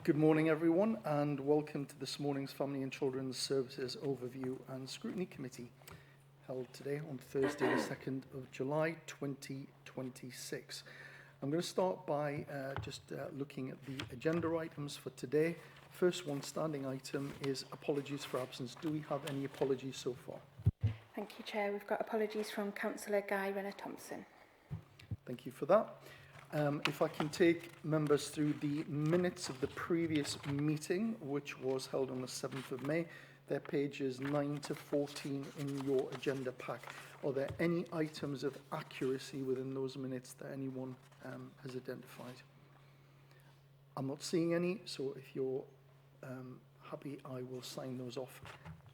Good morning, everyone, and welcome to this morning's Family and Children's Services Overview and Scrutiny Committee, held today on Thursday, the 2nd of July, 2026. I'm going to start by looking at the agenda items for today. First one, standing item, is apologies for absence. Do we have any apologies so far? Thank you, Chair. We've got apologies from Councillor Guy Renner-Thompson. Thank you for that. If I can take members through the minutes of the previous meeting, which was held on the 7th of May, they're pages 9 to 14 in your agenda pack. Are there any items of accuracy within those minutes that anyone has identified? I'm not seeing any, so if you're happy, I will sign those off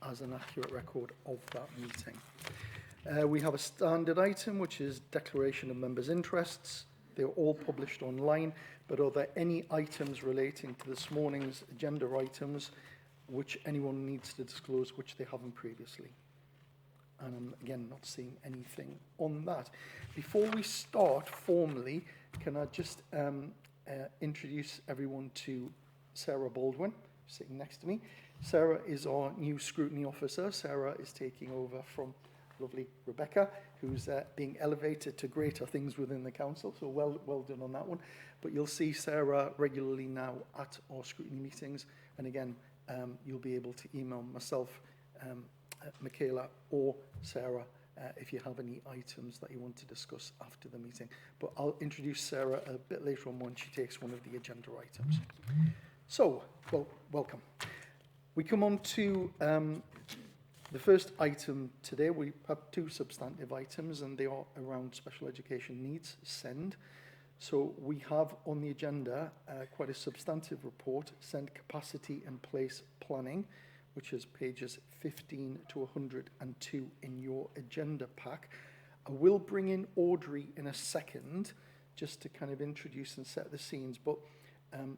as an accurate record of that meeting. We have a standard item, which is declaration of members' interests. They're all published online, but are there any items relating to this morning's agenda items which anyone needs to disclose which they haven't previously? And I'm, again, not seeing anything on that. Before we start formally, can I just introduce everyone to Sarah Baldwin, sitting next to me. Sarah is our new scrutiny officer. Sarah is taking over from lovely Rebecca, who's being elevated to greater things within the council, so well done on that one. But you'll see Sarah regularly now at our scrutiny meetings, and again, you'll be able to email myself, Michaela, or Sarah if you have any items that you want to discuss after the meeting. But I'll introduce Sarah a bit later on when she takes one of the agenda items. So, welcome. We come on to the first item today. We have two substantive items, and they are around special education needs, SEND. So we have on the agenda quite a substantive report, SEND Capacity and Place Planning, which is pages 15 to 102 in your agenda pack. I will bring in Audrey in a second, just to kind of introduce and set the scenes, but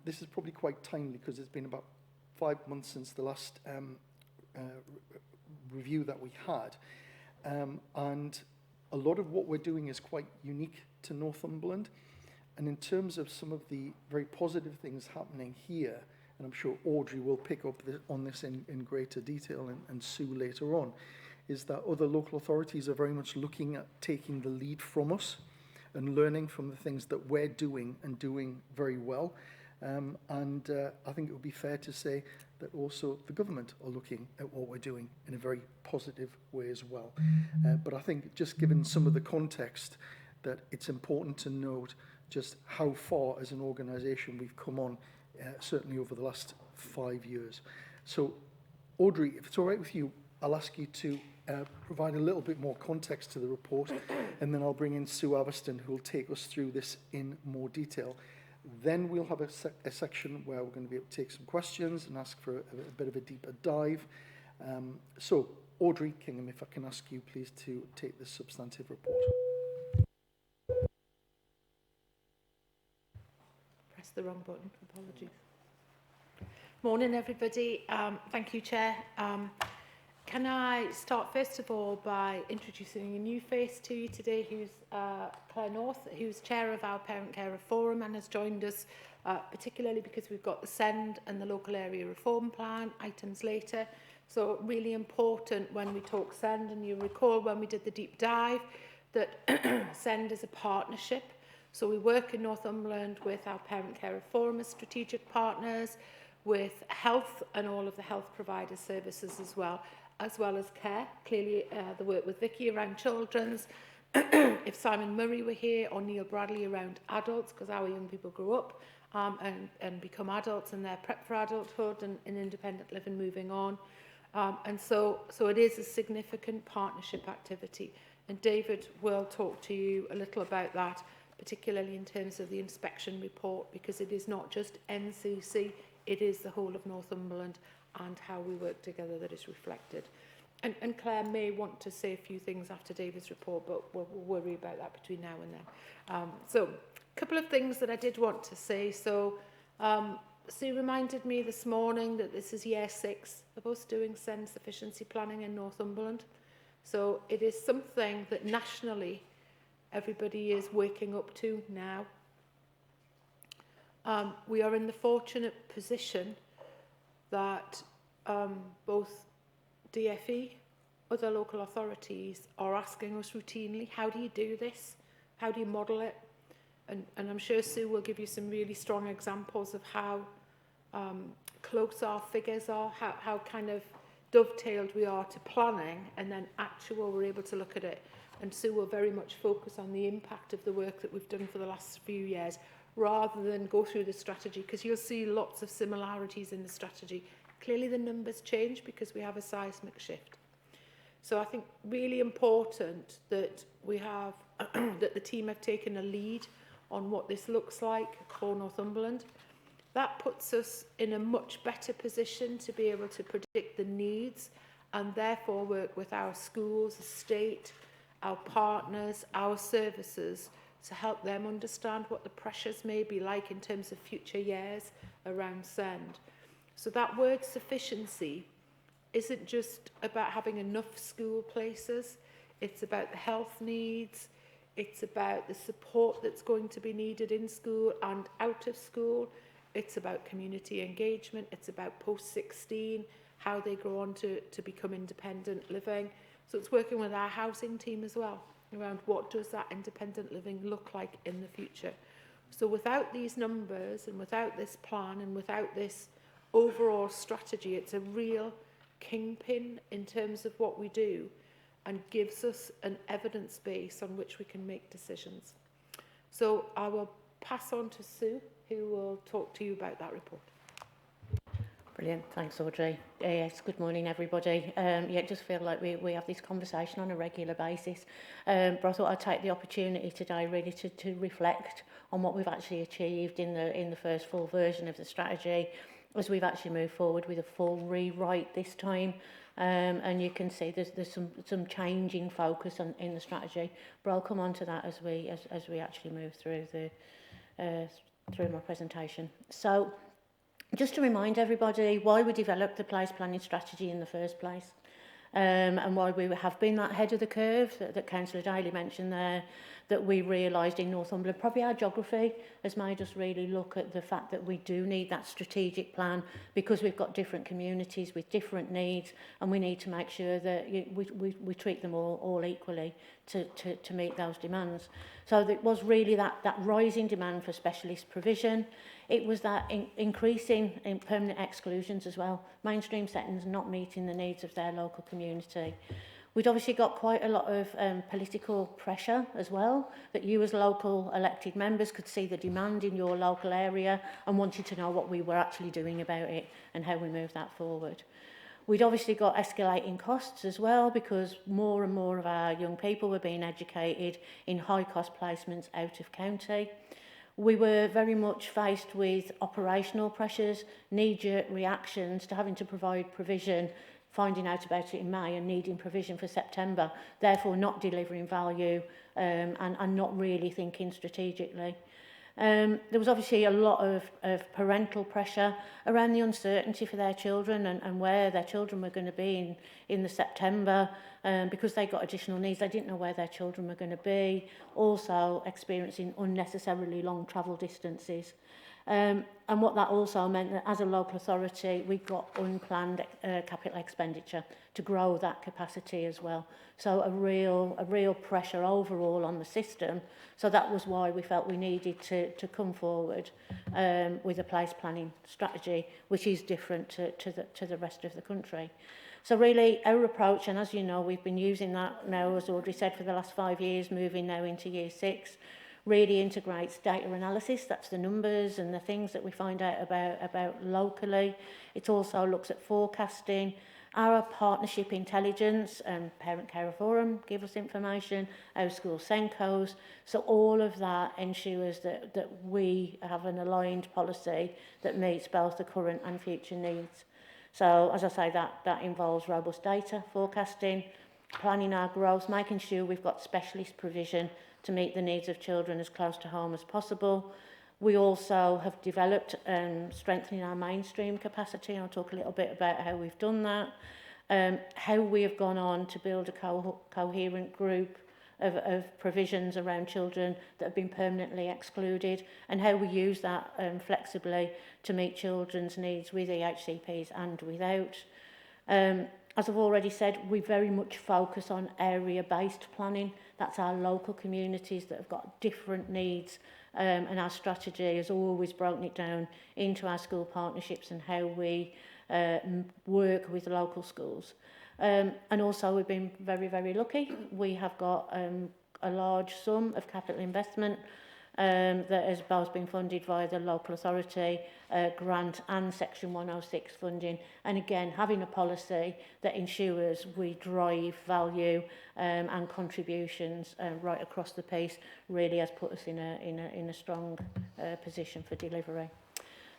this is probably quite timely because it's been about 5 months since the last review that we had, and a lot of what we're doing is quite unique to Northumberland, and in terms of some of the very positive things happening here, and I'm sure Audrey will pick up on this in greater detail, and Sue later on, is that other local authorities are very much looking at taking the lead from us and learning from the things that we're doing and doing very well. And I think it would be fair to say that also the government are looking at what we're doing in a very positive way as well. But I think just given some of the context, that it's important to note just how far as an organisation we've come on, certainly over the last 5 years. So Audrey, if it's all right with you, I'll ask you to provide a little bit more context to the report, and then I'll bring in Sue Aviston, who will take us through this in more detail. Then we'll have a section where we're going to be able to take some questions and ask for a bit of a deeper dive. So, Audrey Kingham, if I can ask you please to take this substantive report. Press the wrong button, apologies. Morning everybody, thank you Chair. Can I start first of all by introducing a new face to you today, who's Claire North, who's chair of our Parent Carer Forum and has joined us particularly because we've got the SEND and the Local Area Reform Plan items later. So really important when we talk SEND, and you recall when we did the deep dive that SEND is a partnership. So we work in Northumberland with our Parent Carer Forum as strategic partners, with health and all of the health provider services as well as care. Clearly, the work with Vicky around children's, if Simon Murray were here, or Neil Bradley around adults, because our young people grow up and become adults, and they're prep for adulthood and independent living moving on. And so it is a significant partnership activity. And David will talk to you a little about that, particularly in terms of the inspection report, because it is not just NCC, it is the whole of Northumberland and how we work together that is reflected. And Claire may want to say a few things after David's report, but we'll worry about that between now and then. So a couple of things that I did want to say. So Sue reminded me this morning that this is year 6 of us doing SEND sufficiency planning in Northumberland. So it is something that nationally everybody is waking up to now. We are in the fortunate position that both DFE, other local authorities are asking us routinely, how do you do this? How do you model it? And I'm sure Sue will give you some really strong examples of how close our figures are, how kind of dovetailed we are to planning, and then actual we're able to look at it. And Sue will very much focus on the impact of the work that we've done for the last few years, rather than go through the strategy, because you'll see lots of similarities in the strategy. Clearly the numbers change because we have a seismic shift. So I think really important that we have, that the team have taken a lead on what this looks like for Northumberland. That puts us in a much better position to be able to predict the needs and therefore work with our schools, the state, our partners, our services to help them understand what the pressures may be like in terms of future years around SEND. So that word sufficiency isn't just about having enough school places, it's about the health needs, it's about the support that's going to be needed in school and out of school, it's about community engagement, it's about post-16, how they grow on to become independent living. So it's working with our housing team as well, around what does that independent living look like in the future. So without these numbers and without this plan and without this overall strategy, it's a real kingpin in terms of what we do and gives us an evidence base on which we can make decisions. So I will pass on to Sue, who will talk to you about that report. Brilliant, thanks Audrey. Yes, good morning everybody. Yeah, just feel like we have this conversation on a regular basis, but I thought I'd take the opportunity today really to reflect on what we've actually achieved in the first full version of the strategy, as we've actually moved forward with a full rewrite this time. And you can see there's some changing focus in the strategy, but I'll come on to that as we actually move through through my presentation. So just to remind everybody why we developed the place planning strategy in the first place, and why we have been that head of the curve that Councillor Daly mentioned there, that we realised in Northumberland, probably our geography has made us really look at the fact that we do need that strategic plan, because we've got different communities with different needs, and we need to make sure that we treat them all equally to meet those demands. So it was really that rising demand for specialist provision. It was that increasing in permanent exclusions as well, mainstream settings not meeting the needs of their local community. We'd obviously got quite a lot of political pressure as well, that you as local elected members could see the demand in your local area and wanted to know what we were actually doing about it and how we move that forward. We'd obviously got escalating costs as well, because more and more of our young people were being educated in high cost placements out of county. We were very much faced with operational pressures, knee-jerk reactions to having to provide provision, finding out about it in May and needing provision for September, therefore not delivering value and not really thinking strategically. There was obviously a lot of parental pressure around the uncertainty for their children and where their children were going to be in the September, because they got additional needs. They didn't know where their children were going to be, also experiencing unnecessarily long travel distances. And what that also meant, that as a local authority, we got unplanned capital expenditure to grow that capacity as well. So a real pressure overall on the system. So that was why we felt we needed to come forward with a place planning strategy, which is different to the rest of the country. So really our approach, and as you know, we've been using that now, as Audrey said, for the last 5 years, moving now into year 6, really integrates data analysis. That's the numbers and the things that we find out about locally. It also looks at forecasting. Our partnership intelligence and Parent Carer Forum give us information, our school Senkos. So all of that ensures that we have an aligned policy that meets both the current and future needs. So as I say, that involves robust data, forecasting, planning our growth, making sure we've got specialist provision to meet the needs of children as close to home as possible. We also have developed strengthening our mainstream capacity. I'll talk a little bit about how we've done that, how we have gone on to build a coherent group of provisions around children that have been permanently excluded, and how we use that flexibly to meet children's needs with EHCPs and without. As I've already said, we very much focus on area-based planning. That's our local communities that have got different needs, and our strategy has always broken it down into our school partnerships and how we work with local schools. And also we've been very, very lucky. We have got a large sum of capital investment that has both been funded via the local authority grant and Section 106 funding. And again, having a policy that ensures we drive value and contributions right across the piece really has put us in a strong position for delivery.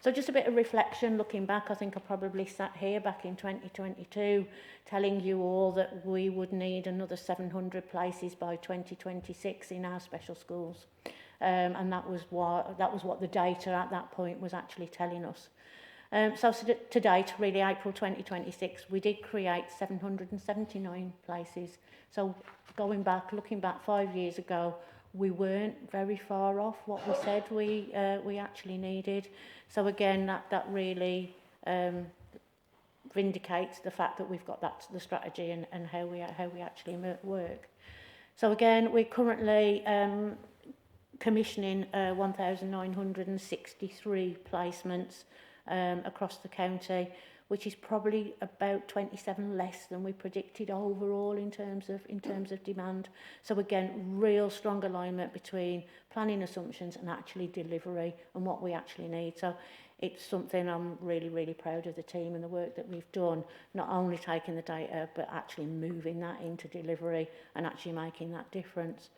So just a bit of reflection, looking back, I think I probably sat here back in 2022 telling you all that we would need another 700 places by 2026 in our special schools. And that was what the data at that point was actually telling us. So to date, really April 2026, we did create 779 places. So looking back 5 years ago, we weren't very far off what we said we actually needed. So again, that really vindicates the fact that we've got the strategy and how we actually work. So again, we're currently commissioning 1,963 placements across the county, which is probably about 27 less than we predicted overall in terms of demand. So again, real strong alignment between planning assumptions and actually delivery and what we actually need. So it's something I'm really, really proud of the team and the work that we've done, not only taking the data, but actually moving that into delivery and actually making that difference.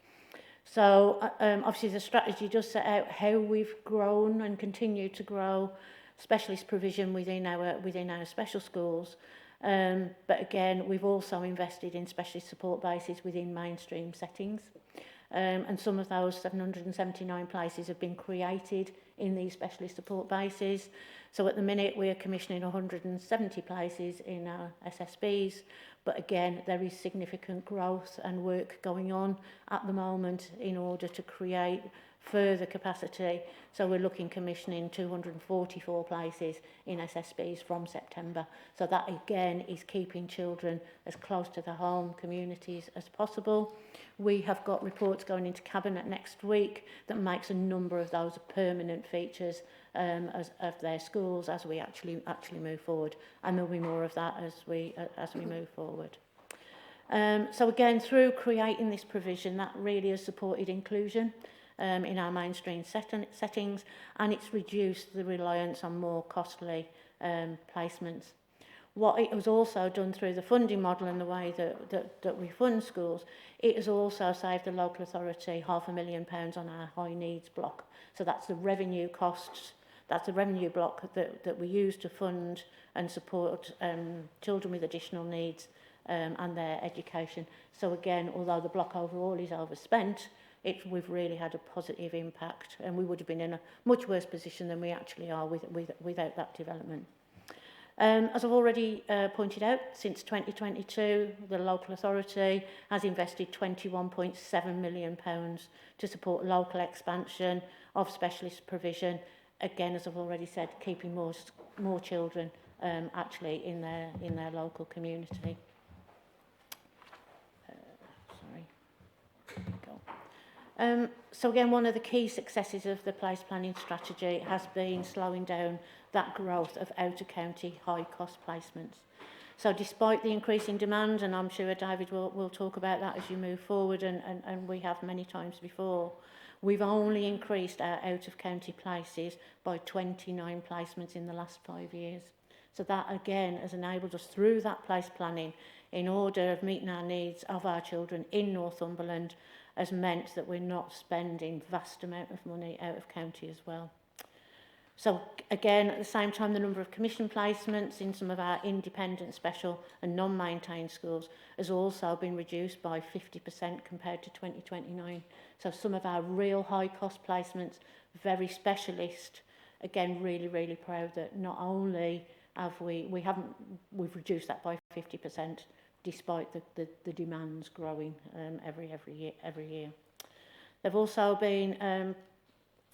So obviously the strategy does set out how we've grown and continue to grow specialist provision within our special schools. But again, we've also invested in specialist support bases within mainstream settings. And some of those 779 places have been created in these specialist support bases. So at the minute, we are commissioning 170 places in our SSBs. But again, there is significant growth and work going on at the moment in order to create further capacity. So we're looking commissioning 244 places in SSBs from September. So that again is keeping children as close to their home communities as possible. We have got reports going into Cabinet next week that makes a number of those permanent features of their schools as we actually move forward, and there'll be more of that as we move forward. So again, through creating this provision, that really has supported inclusion in our mainstream settings, and it's reduced the reliance on more costly placements. What it has also done through the funding model and the way that we fund schools, it has also saved the local authority £500,000 on our high needs block. So that's the revenue costs, that's the revenue block that we use to fund and support children with additional needs and their education. So again, although the block overall is overspent, we've really had a positive impact, and we would have been in a much worse position than we actually are without that development. As I've already pointed out, since 2022, the local authority has invested £21.7 million to support local expansion of specialist provision. Again, as I've already said, keeping more children actually in their local community. So again, one of the key successes of the place planning strategy has been slowing down that growth of out-of-county high-cost placements. So despite the increasing demand, and I'm sure David will talk about that as you move forward, and we have many times before, we've only increased our out-of-county places by 29 placements in the last 5 years. So that, again, has enabled us through that place planning in order of meeting our needs of our children in Northumberland, has meant that we're not spending vast amount of money out of county as well. So again, at the same time, the number of commission placements in some of our independent, special and non-maintained schools has also been reduced by 50% compared to 2029. So some of our real high cost placements, very specialist, again, really, really proud that not only have we've reduced that by 50%, despite the demands growing every year. There've also been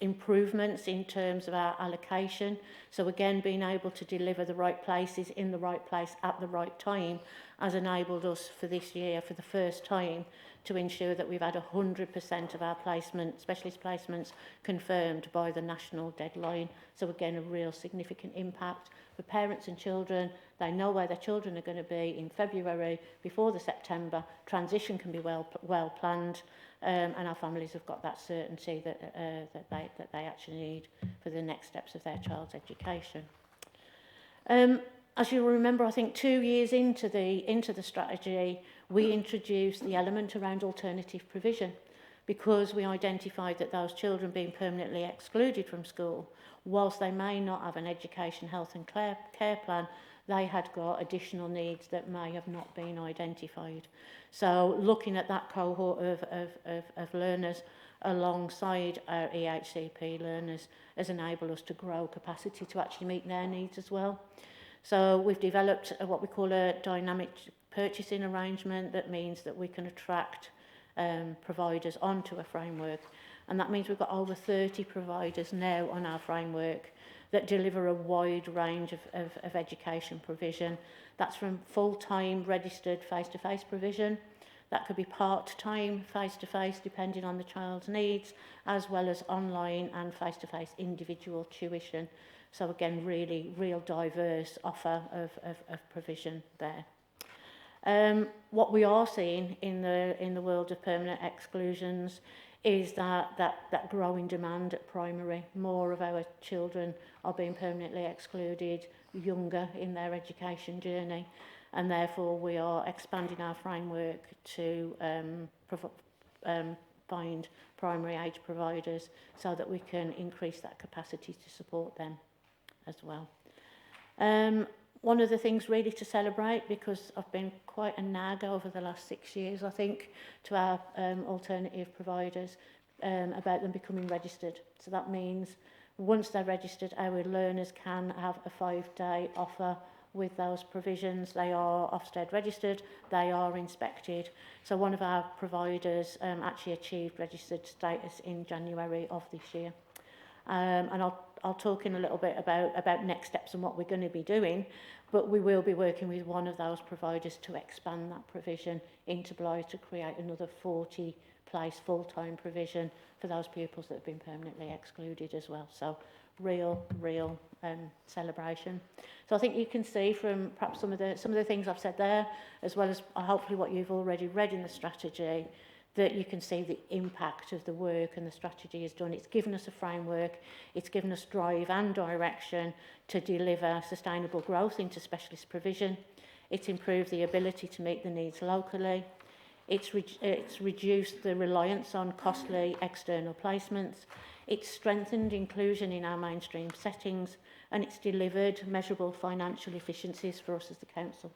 improvements in terms of our allocation. So again, being able to deliver the right places in the right place at the right time has enabled us for this year, for the first time, to ensure that we've had 100% of our specialist placements confirmed by the national deadline. So again, a real significant impact for parents and children. They know where their children are going to be in February before the September. Transition can be well planned. And our families have got that certainty that they actually need for the next steps of their child's education. As you remember, I think 2 years into the strategy, we introduced the element around alternative provision, because we identified that those children being permanently excluded from school, whilst they may not have an education, health and care plan, they had got additional needs that may have not been identified. So looking at that cohort of learners alongside our EHCP learners has enabled us to grow capacity to actually meet their needs as well. So we've developed what we call a dynamic purchasing arrangement. That means that we can attract providers onto a framework, and that means we've got over 30 providers now on our framework that deliver a wide range of education provision. That's from full-time registered face-to-face provision, that could be part-time face-to-face depending on the child's needs, as well as online and face-to-face individual tuition. So again, really real diverse offer of provision there. What we are seeing in the world of permanent exclusions is that growing demand at primary. More of our children are being permanently excluded younger in their education journey, and therefore we are expanding our framework to find primary age providers so that we can increase that capacity to support them as well. One of the things really to celebrate, because I've been quite a nag over the last 6 years, I think, to our alternative providers about them becoming registered. So that means once they're registered, our learners can have a 5-day offer with those provisions. They are Ofsted registered, they are inspected. So one of our providers actually achieved registered status in January of this year. And I'll talk in a little bit about next steps and what we're going to be doing, but we will be working with one of those providers to expand that provision into Blyth to create another 40-place full-time provision for those pupils that have been permanently excluded as well. So real celebration. So I think you can see from perhaps some of the things I've said there, as well as hopefully what you've already read in the strategy, that you can see the impact of the work and the strategy has done. It's given us a framework, it's given us drive and direction to deliver sustainable growth into specialist provision. It's improved the ability to meet the needs locally. It's reduced the reliance on costly external placements. It's strengthened inclusion in our mainstream settings, and it's delivered measurable financial efficiencies for us as the council.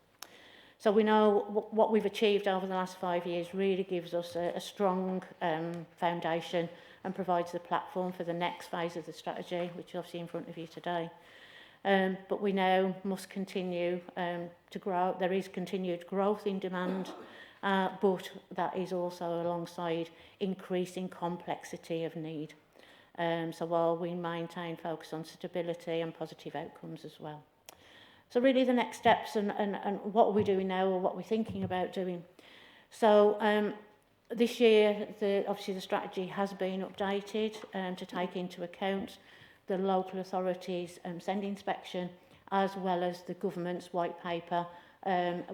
So we know what we've achieved over the last 5 years really gives us a strong foundation and provides the platform for the next phase of the strategy, which is obviously in front of you today. But we now must continue to grow. There is continued growth in demand, but that is also alongside increasing complexity of need. So while we maintain focus on stability and positive outcomes as well. So really the next steps and what are we doing now, or what we're thinking about doing. So this year, obviously the strategy has been updated to take into account the local authorities' SEND inspection, as well as the government's white paper,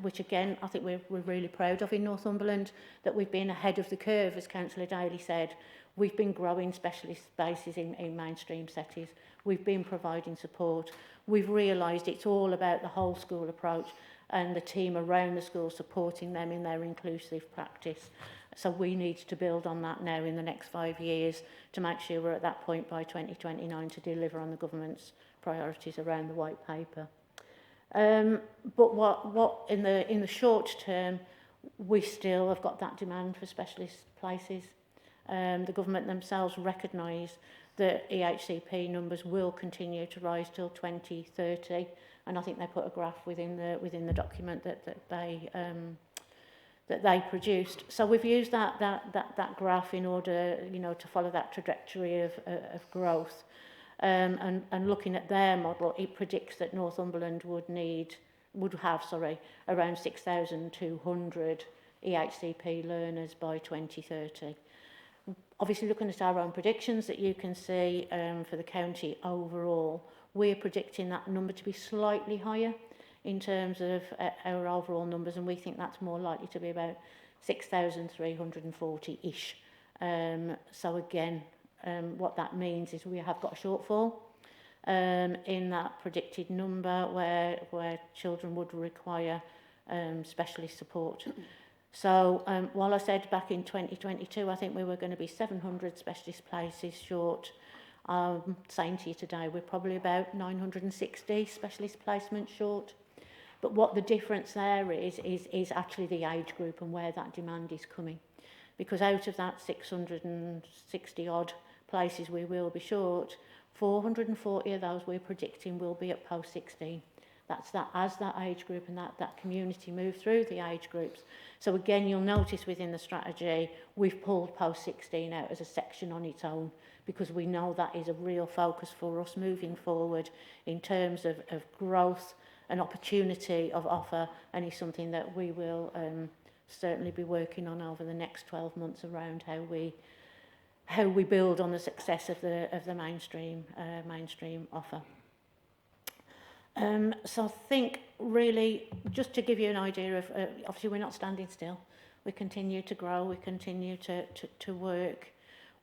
which again, I think we're really proud of in Northumberland, that we've been ahead of the curve, as Councillor Daly said. We've been growing specialist spaces in mainstream settings. We've been providing support. We've realised it's all about the whole school approach and the team around the school supporting them in their inclusive practice. So we need to build on that now in the next 5 years to make sure we're at that point by 2029 to deliver on the government's priorities around the white paper. But what in the short term, we still have got that demand for specialist places. The government themselves recognise that EHCP numbers will continue to rise till 2030, and I think they put a graph within the document that they produced. So we've used that graph in order, you know, to follow that trajectory of growth. And looking at their model, it predicts that Northumberland would have around 6,200 EHCP learners by 2030. Obviously, looking at our own predictions that you can see for the county overall, we're predicting that number to be slightly higher in terms of our overall numbers, and we think that's more likely to be about 6,340-ish. So again, what that means is we have got a shortfall in that predicted number where children would require specialist support. So while I said back in 2022, I think we were going to be 700 specialist places short, saying to you today, we're probably about 960 specialist placements short. But what the difference there is actually the age group and where that demand is coming. Because out of that 660 odd places we will be short, 440 of those we're predicting will be at post 16. That's that as that age group and that community move through the age groups. So again, you'll notice within the strategy, we've pulled post 16 out as a section on its own, because we know that is a real focus for us moving forward in terms of growth and opportunity of offer, and is something that we will certainly be working on over the next 12 months around how we build on the success of the mainstream offer. So I think really, just to give you an idea of, obviously we're not standing still. We continue to grow, we continue to work.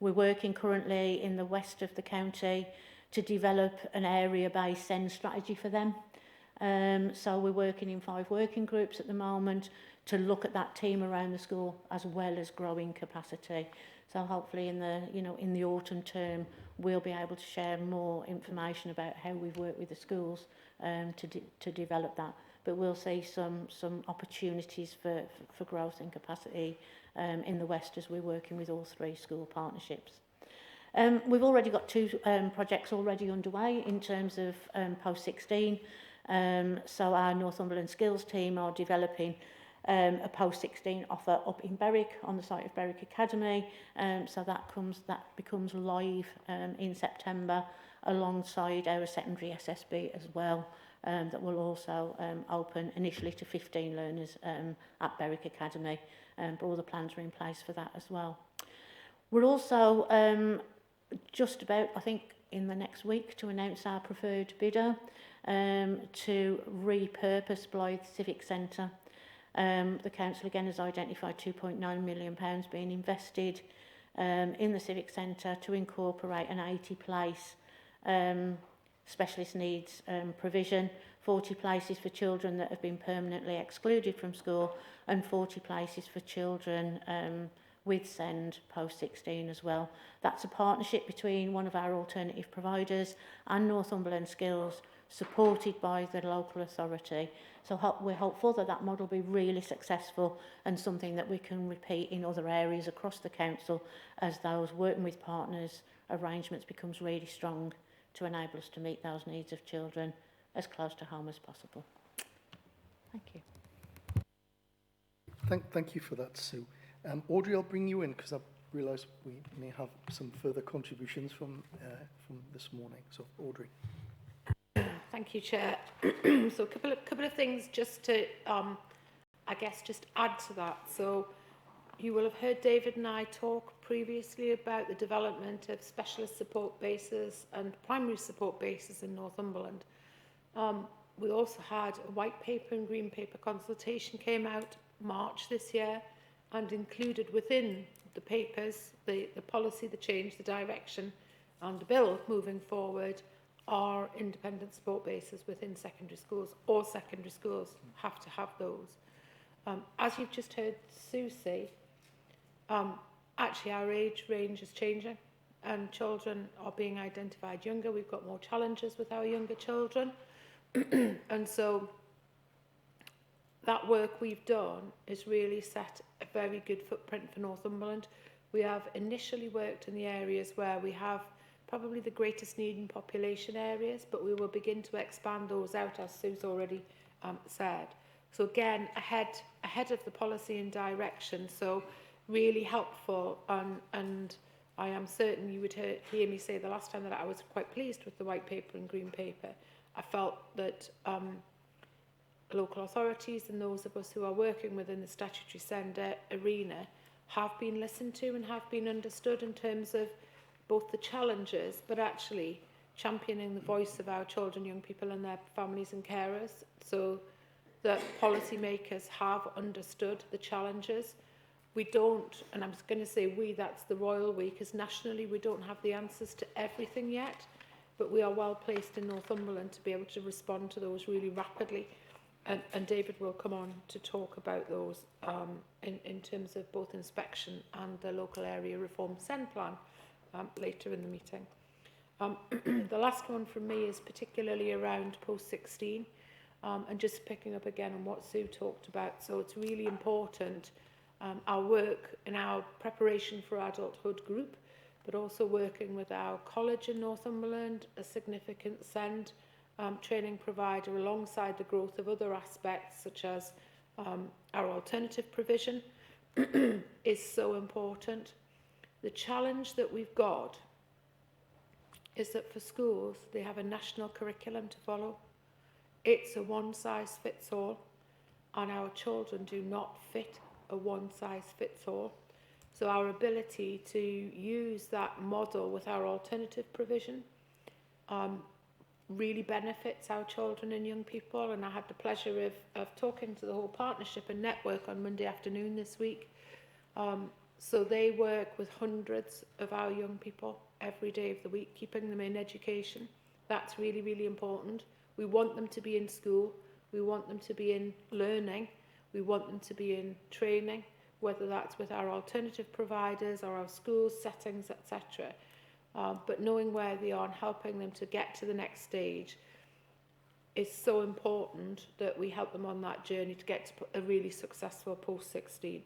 We're working currently in the west of the county to develop an area-based SEND strategy for them. So we're working in 5 working groups at the moment to look at that team around the school as well as growing capacity. So hopefully in the autumn term we'll be able to share more information about how we've worked with the schools to develop that. But we'll see some opportunities for growth and capacity in the west as we're working with all 3 school partnerships. We've already got 2 projects already underway in terms of post 16. So our Northumberland skills team are developing a post 16 offer up in Berwick on the site of Berwick Academy. So that becomes live in September alongside our secondary SSB as well. That will also open initially to 15 learners at Berwick Academy, but all the plans are in place for that as well. We're also just about, I think, in the next week to announce our preferred bidder to repurpose Blythe Civic Centre. The council again has identified £2.9 million being invested in the Civic Centre to incorporate an 80-place specialist needs provision, 40 places for children that have been permanently excluded from school, and 40 places for children with SEND post 16 as well. That's a partnership between one of our alternative providers and Northumberland Skills, supported by the local authority. So we're hopeful that that model will be really successful and something that we can repeat in other areas across the council as those working with partners arrangements becomes really strong to enable us to meet those needs of children as close to home as possible. Thank you. Thank you for that, Sue. Audrey, I'll bring you in because I realise we may have some further contributions from this morning. So, Audrey. Thank you, Chair. So a couple of things just to, I guess, just add to that. So you will have heard David and I talk previously about the development of specialist support bases and primary support bases in Northumberland. We also had a white paper and green paper consultation came out March this year, and included within the papers the policy, the change, the direction and the bill moving forward are independent support bases within secondary schools. All secondary schools have to have those. As you've just heard Sue say, actually our age range is changing and children are being identified younger. We've got more challenges with our younger children. And so that work we've done is really set a very good footprint for Northumberland. We have initially worked in the areas where we have probably the greatest need in population areas, but we will begin to expand those out, as Sue's already said. So again, ahead of the policy and direction, so really helpful, and I am certain you would hear me say the last time that I was quite pleased with the white paper and green paper. I felt that local authorities and those of us who are working within the statutory sender arena have been listened to and have been understood in terms of both the challenges, but actually championing the voice of our children, young people and their families and carers, so that policymakers have understood the challenges. We don't, and I'm going to say we, that's the royal we, because nationally we don't have the answers to everything yet, but we are well placed in Northumberland to be able to respond to those really rapidly. And David will come on to talk about those in terms of both inspection and the local area reform SEND plan later in the meeting. The last one from me is particularly around post-16 and just picking up again on what Sue talked about. So it's really important, our work in our preparation for adulthood group, but also working with our college in Northumberland, a significant SEND training provider, alongside the growth of other aspects such as our alternative provision is so important. The challenge that we've got is that for schools, they have a national curriculum to follow. It's a one-size-fits-all, and our children do not fit a one-size-fits-all. So our ability to use that model with our alternative provision really benefits our children and young people. And I had the pleasure of talking to the whole partnership and network on Monday afternoon this week. So they work with hundreds of our young people every day of the week, keeping them in education. That's really, really important. We want them to be in school. We want them to be in learning. We want them to be in training, whether that's with our alternative providers or our schools, settings, etc. But knowing where they are and helping them to get to the next stage is so important, that we help them on that journey to get to a really successful post-16.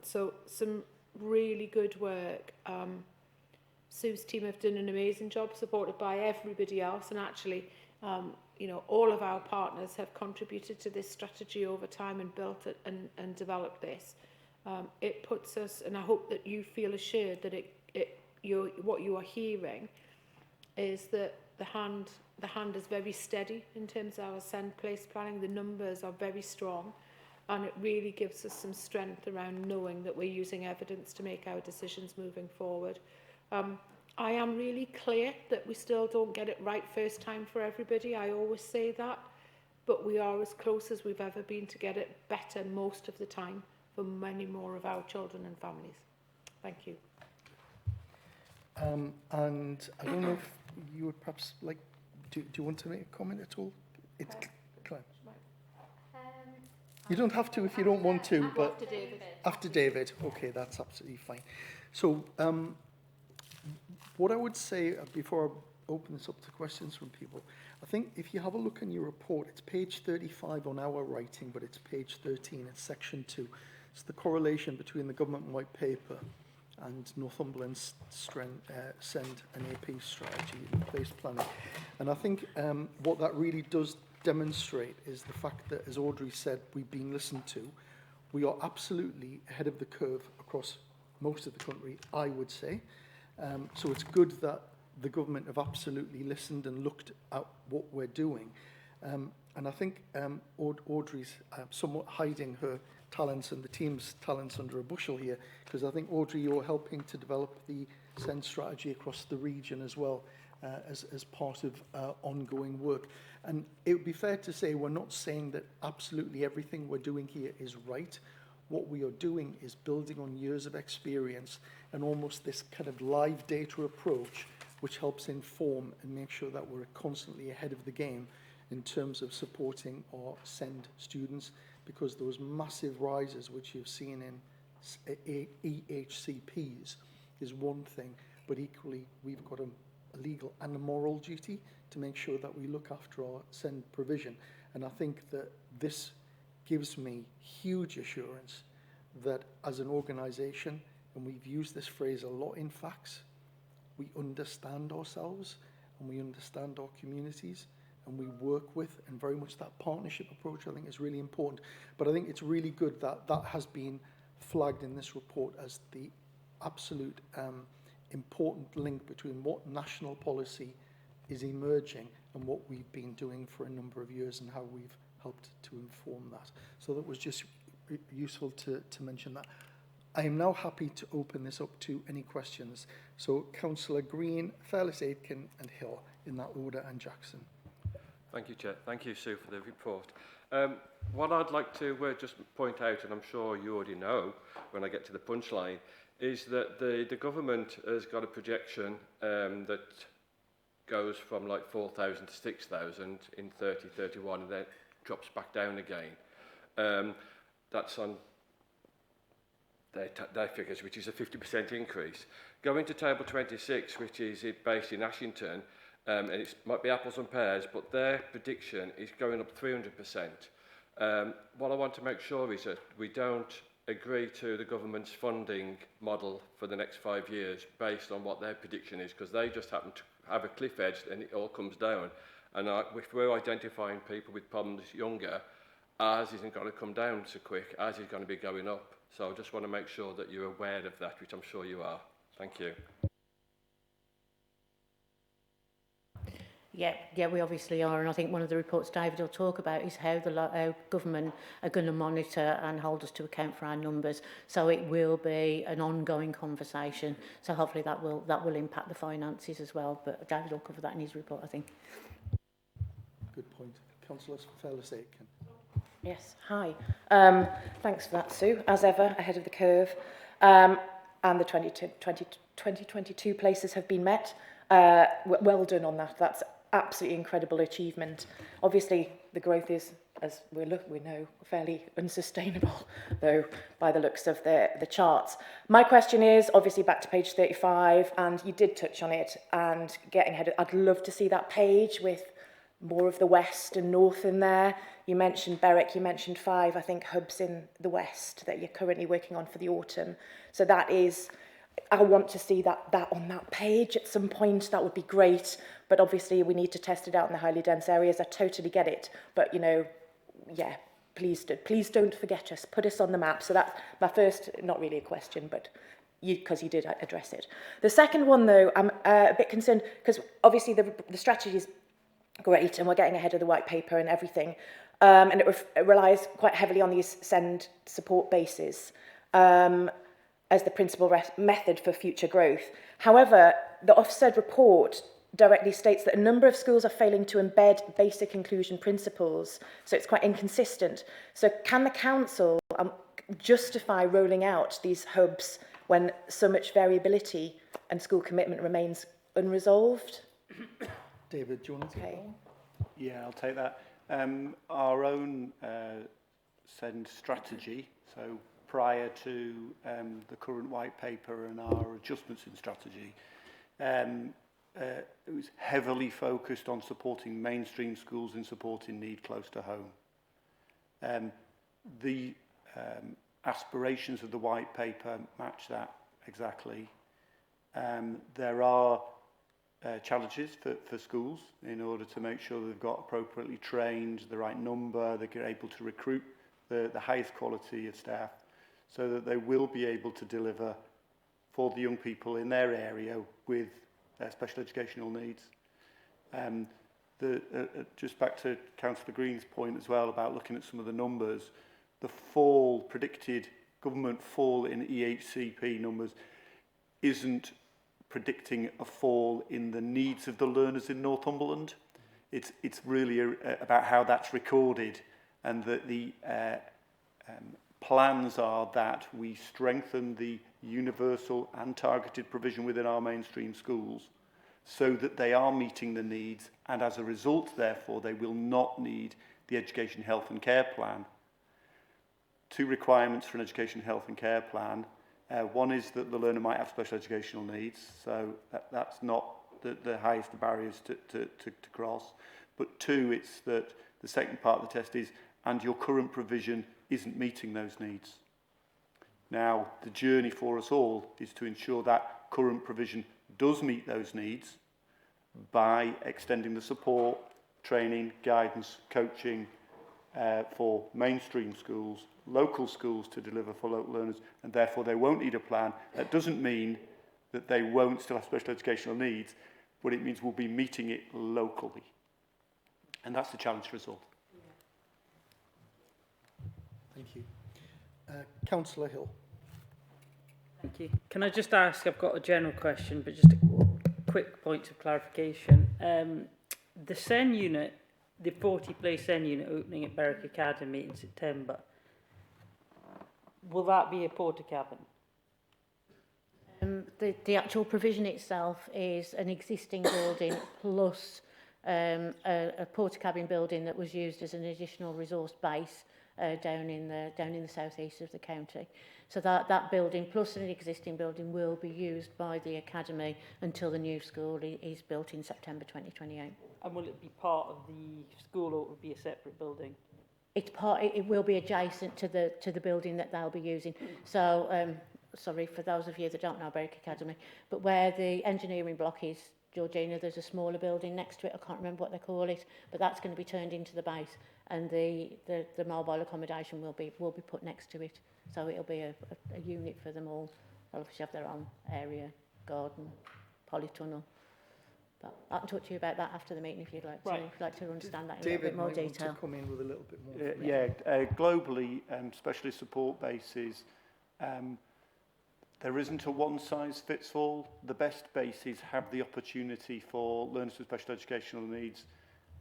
So some really good work. Sue's team have done an amazing job, supported by everybody else, and actually you know, all of our partners have contributed to this strategy over time and built it and developed this. It puts us, and I hope that you feel assured that what you are hearing is that the hand is very steady in terms of our SEND place planning. The numbers are very strong, and it really gives us some strength around knowing that we're using evidence to make our decisions moving forward. I am really clear that we still don't get it right first time for everybody. I always say that, but we are as close as we've ever been to get it better most of the time for many more of our children and families. Thank you. And I don't know if you would perhaps like, do you want to make a comment at all? It's Claire. You don't have to if you don't want to, but After David. after David, okay, that's absolutely fine. So what I would say before I open this up to questions from people, I think if you have a look in your report, it's page 35 on our writing, but it's page 13, it's section 2. It's the correlation between the government white paper and Northumberland's SEND and AP strategy in place planning. And I think what that really does demonstrate is the fact that, as Audrey said, we've been listened to. We are absolutely ahead of the curve across most of the country, I would say. So it's good that the government have absolutely listened and looked at what we're doing. And I think Audrey's somewhat hiding her talents and the team's talents under a bushel here, because I think, Audrey, you're helping to develop the SEND strategy across the region as well, as part of ongoing work. And it would be fair to say we're not saying that absolutely everything we're doing here is right. What we are doing is building on years of experience and almost this kind of live data approach, which helps inform and make sure that we're constantly ahead of the game in terms of supporting our SEND students, because those massive rises which you've seen in EHCPs is one thing, but equally we've got a legal and a moral duty to make sure that we look after our SEND provision. And I think that this gives me huge assurance that as an organisation, and we've used this phrase a lot in facts, we understand ourselves and we understand our communities and we work with, and very much that partnership approach I think is really important. But I think it's really good that that has been flagged in this report as the absolute important link between what national policy is emerging and what we've been doing for a number of years and how we've helped to inform that. So that was just useful to mention that. I am now happy to open this up to any questions. So Councillor Green, Fairless, Aitken and Hill in that order, and Jackson. Thank you, Chair. Thank you, Sue, for the report. What I'd like to just point out, and I'm sure you already know when I get to the punchline, is that the government has got a projection that goes from like 4,000 to 6,000 in 30-31 and then drops back down again. That's on their figures, which is a 50% increase. Going to table 26, which is based in Ashington, and it might be apples and pears, but their prediction is going up 300%. What I want to make sure is that we don't agree to the government's funding model for the next 5 years based on what their prediction is, because they just happen to have a cliff edge and it all comes down. And if we're identifying people with problems younger, ours isn't going to come down so quick, ours is going to be going up. So I just want to make sure that you're aware of that, which I'm sure you are. Thank you. Yeah, we obviously are, and I think one of the reports David will talk about is how the government are going to monitor and hold us to account for our numbers. So it will be an ongoing conversation. So hopefully that will impact the finances as well. But David will cover that in his report, I think. Good point. Councillor Fairless, Aitken. Yes, hi. Thanks for that, Sue. As ever, ahead of the curve. And the 2022 places have been met. Well done on that. That's absolutely incredible achievement. Obviously, the growth is, as we know, fairly unsustainable, though, by the looks of the charts. My question is, obviously, back to page 35, and you did touch on it, and getting ahead, I'd love to see that page with more of the west and north in there. You mentioned Berwick, you mentioned 5, I think, hubs in the west that you're currently working on for the autumn. So that is, I want to see that on that page at some point. That would be great. But obviously we need to test it out in the highly dense areas. I totally get it. But, you know, yeah, please don't forget us. Put us on the map. So that's my first, not really a question, but because you did address it. The second one, though, I'm a bit concerned because obviously the strategy is great and we're getting ahead of the white paper and everything. And it relies quite heavily on these send support bases as the principal method for future growth. However, the Ofsted report directly states that a number of schools are failing to embed basic inclusion principles, so it's quite inconsistent. So can the council justify rolling out these hubs when so much variability and school commitment remains unresolved? David, do you want to take that one? Yeah, I'll take that. Our own send strategy, so prior to the current white paper and our adjustments in strategy, it was heavily focused on supporting mainstream schools and supporting need close to home. The aspirations of the white paper match that exactly. There are challenges for schools in order to make sure they've got appropriately trained, the right number, they're able to recruit the highest quality of staff so that they will be able to deliver for the young people in their area with special educational needs. Just back to Councillor Green's point as well about looking at some of the numbers, the predicted government fall in EHCP numbers isn't predicting a fall in the needs of the learners in Northumberland. It's really about how that's recorded, and that the plans are that we strengthen the universal and targeted provision within our mainstream schools so that they are meeting the needs, and as a result, therefore, they will not need the Education, Health and Care Plan. 2 requirements for an Education, Health and Care Plan. One is that the learner might have special educational needs, so that's not the highest of barriers to cross. But 2, it's that the second part of the test is, and your current provision isn't meeting those needs. Now, the journey for us all is to ensure that current provision does meet those needs by extending the support, training, guidance, coaching for mainstream schools, local schools to deliver for local learners, and therefore they won't need a plan. That doesn't mean that they won't still have special educational needs, but it means we'll be meeting it locally. And that's the challenge for us all. Thank you. Councillor Hill. Thank you. Can I just ask, I've got a general question, but just a quick point of clarification. The SEN unit, the 40-place SEN unit opening at Berwick Academy in September, will that be a porta cabin? The actual provision itself is an existing building plus a porta cabin building that was used as an additional resource base down in the southeast of the county. So that building plus an existing building will be used by the academy until the new school is built in September 2028. And will it be part of the school, or it will be a separate building? It will be adjacent to the building that they'll be using. So sorry for those of you that don't know Berwick Academy, but where the engineering block is, Georgina, there's a smaller building next to it. I can't remember what they call it, but that's going to be turned into the base, and the mobile accommodation will be put next to it. So it'll be a unit for them all. They'll obviously have their own area, garden, polytunnel. But I can talk to you about that after the meeting if you'd like to. Right. If you'd like to understand that in a little bit more detail. David might want to come in with a little bit more. Globally, specialist support bases, there isn't a one-size-fits-all. The best bases have the opportunity for learners with special educational needs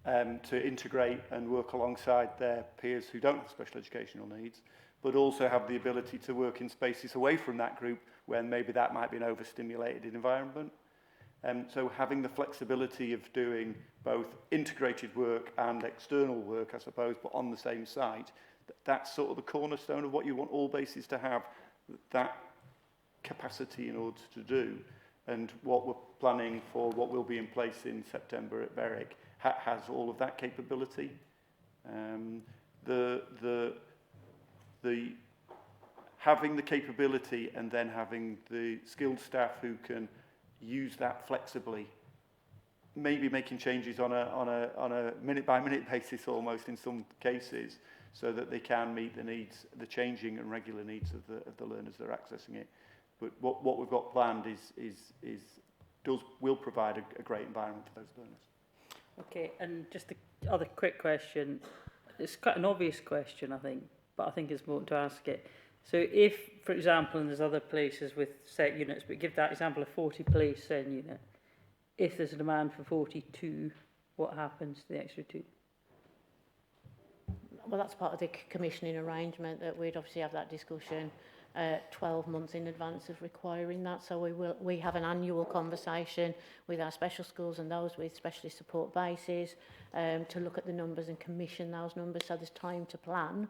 to integrate and work alongside their peers who don't have special educational needs, but also have the ability to work in spaces away from that group when maybe that might be an overstimulated environment. So having the flexibility of doing both integrated work and external work, I suppose, but on the same site, that's sort of the cornerstone of what you want all bases to have, that capacity in order to do. And what we're planning for, what will be in place in September at Berwick, has all of that capability. The having the capability and then having the skilled staff who can use that flexibly, maybe making changes on a minute-by-minute basis almost in some cases, so that they can meet the needs, the changing and regular needs of the learners that are accessing it. But what we've got planned will provide a great environment for those learners. Okay, and just the other quick question. It's quite an obvious question, I think, but I think it's important to ask it. So if, for example, and there's other places with set units, but give that example of 40-place set unit, if there's a demand for 42, what happens to the extra 2? Well, that's part of the commissioning arrangement, that we'd obviously have that discussion 12 months in advance of requiring that. So we have an annual conversation with our special schools and those with specialist support bases to look at the numbers and commission those numbers, so there's time to plan.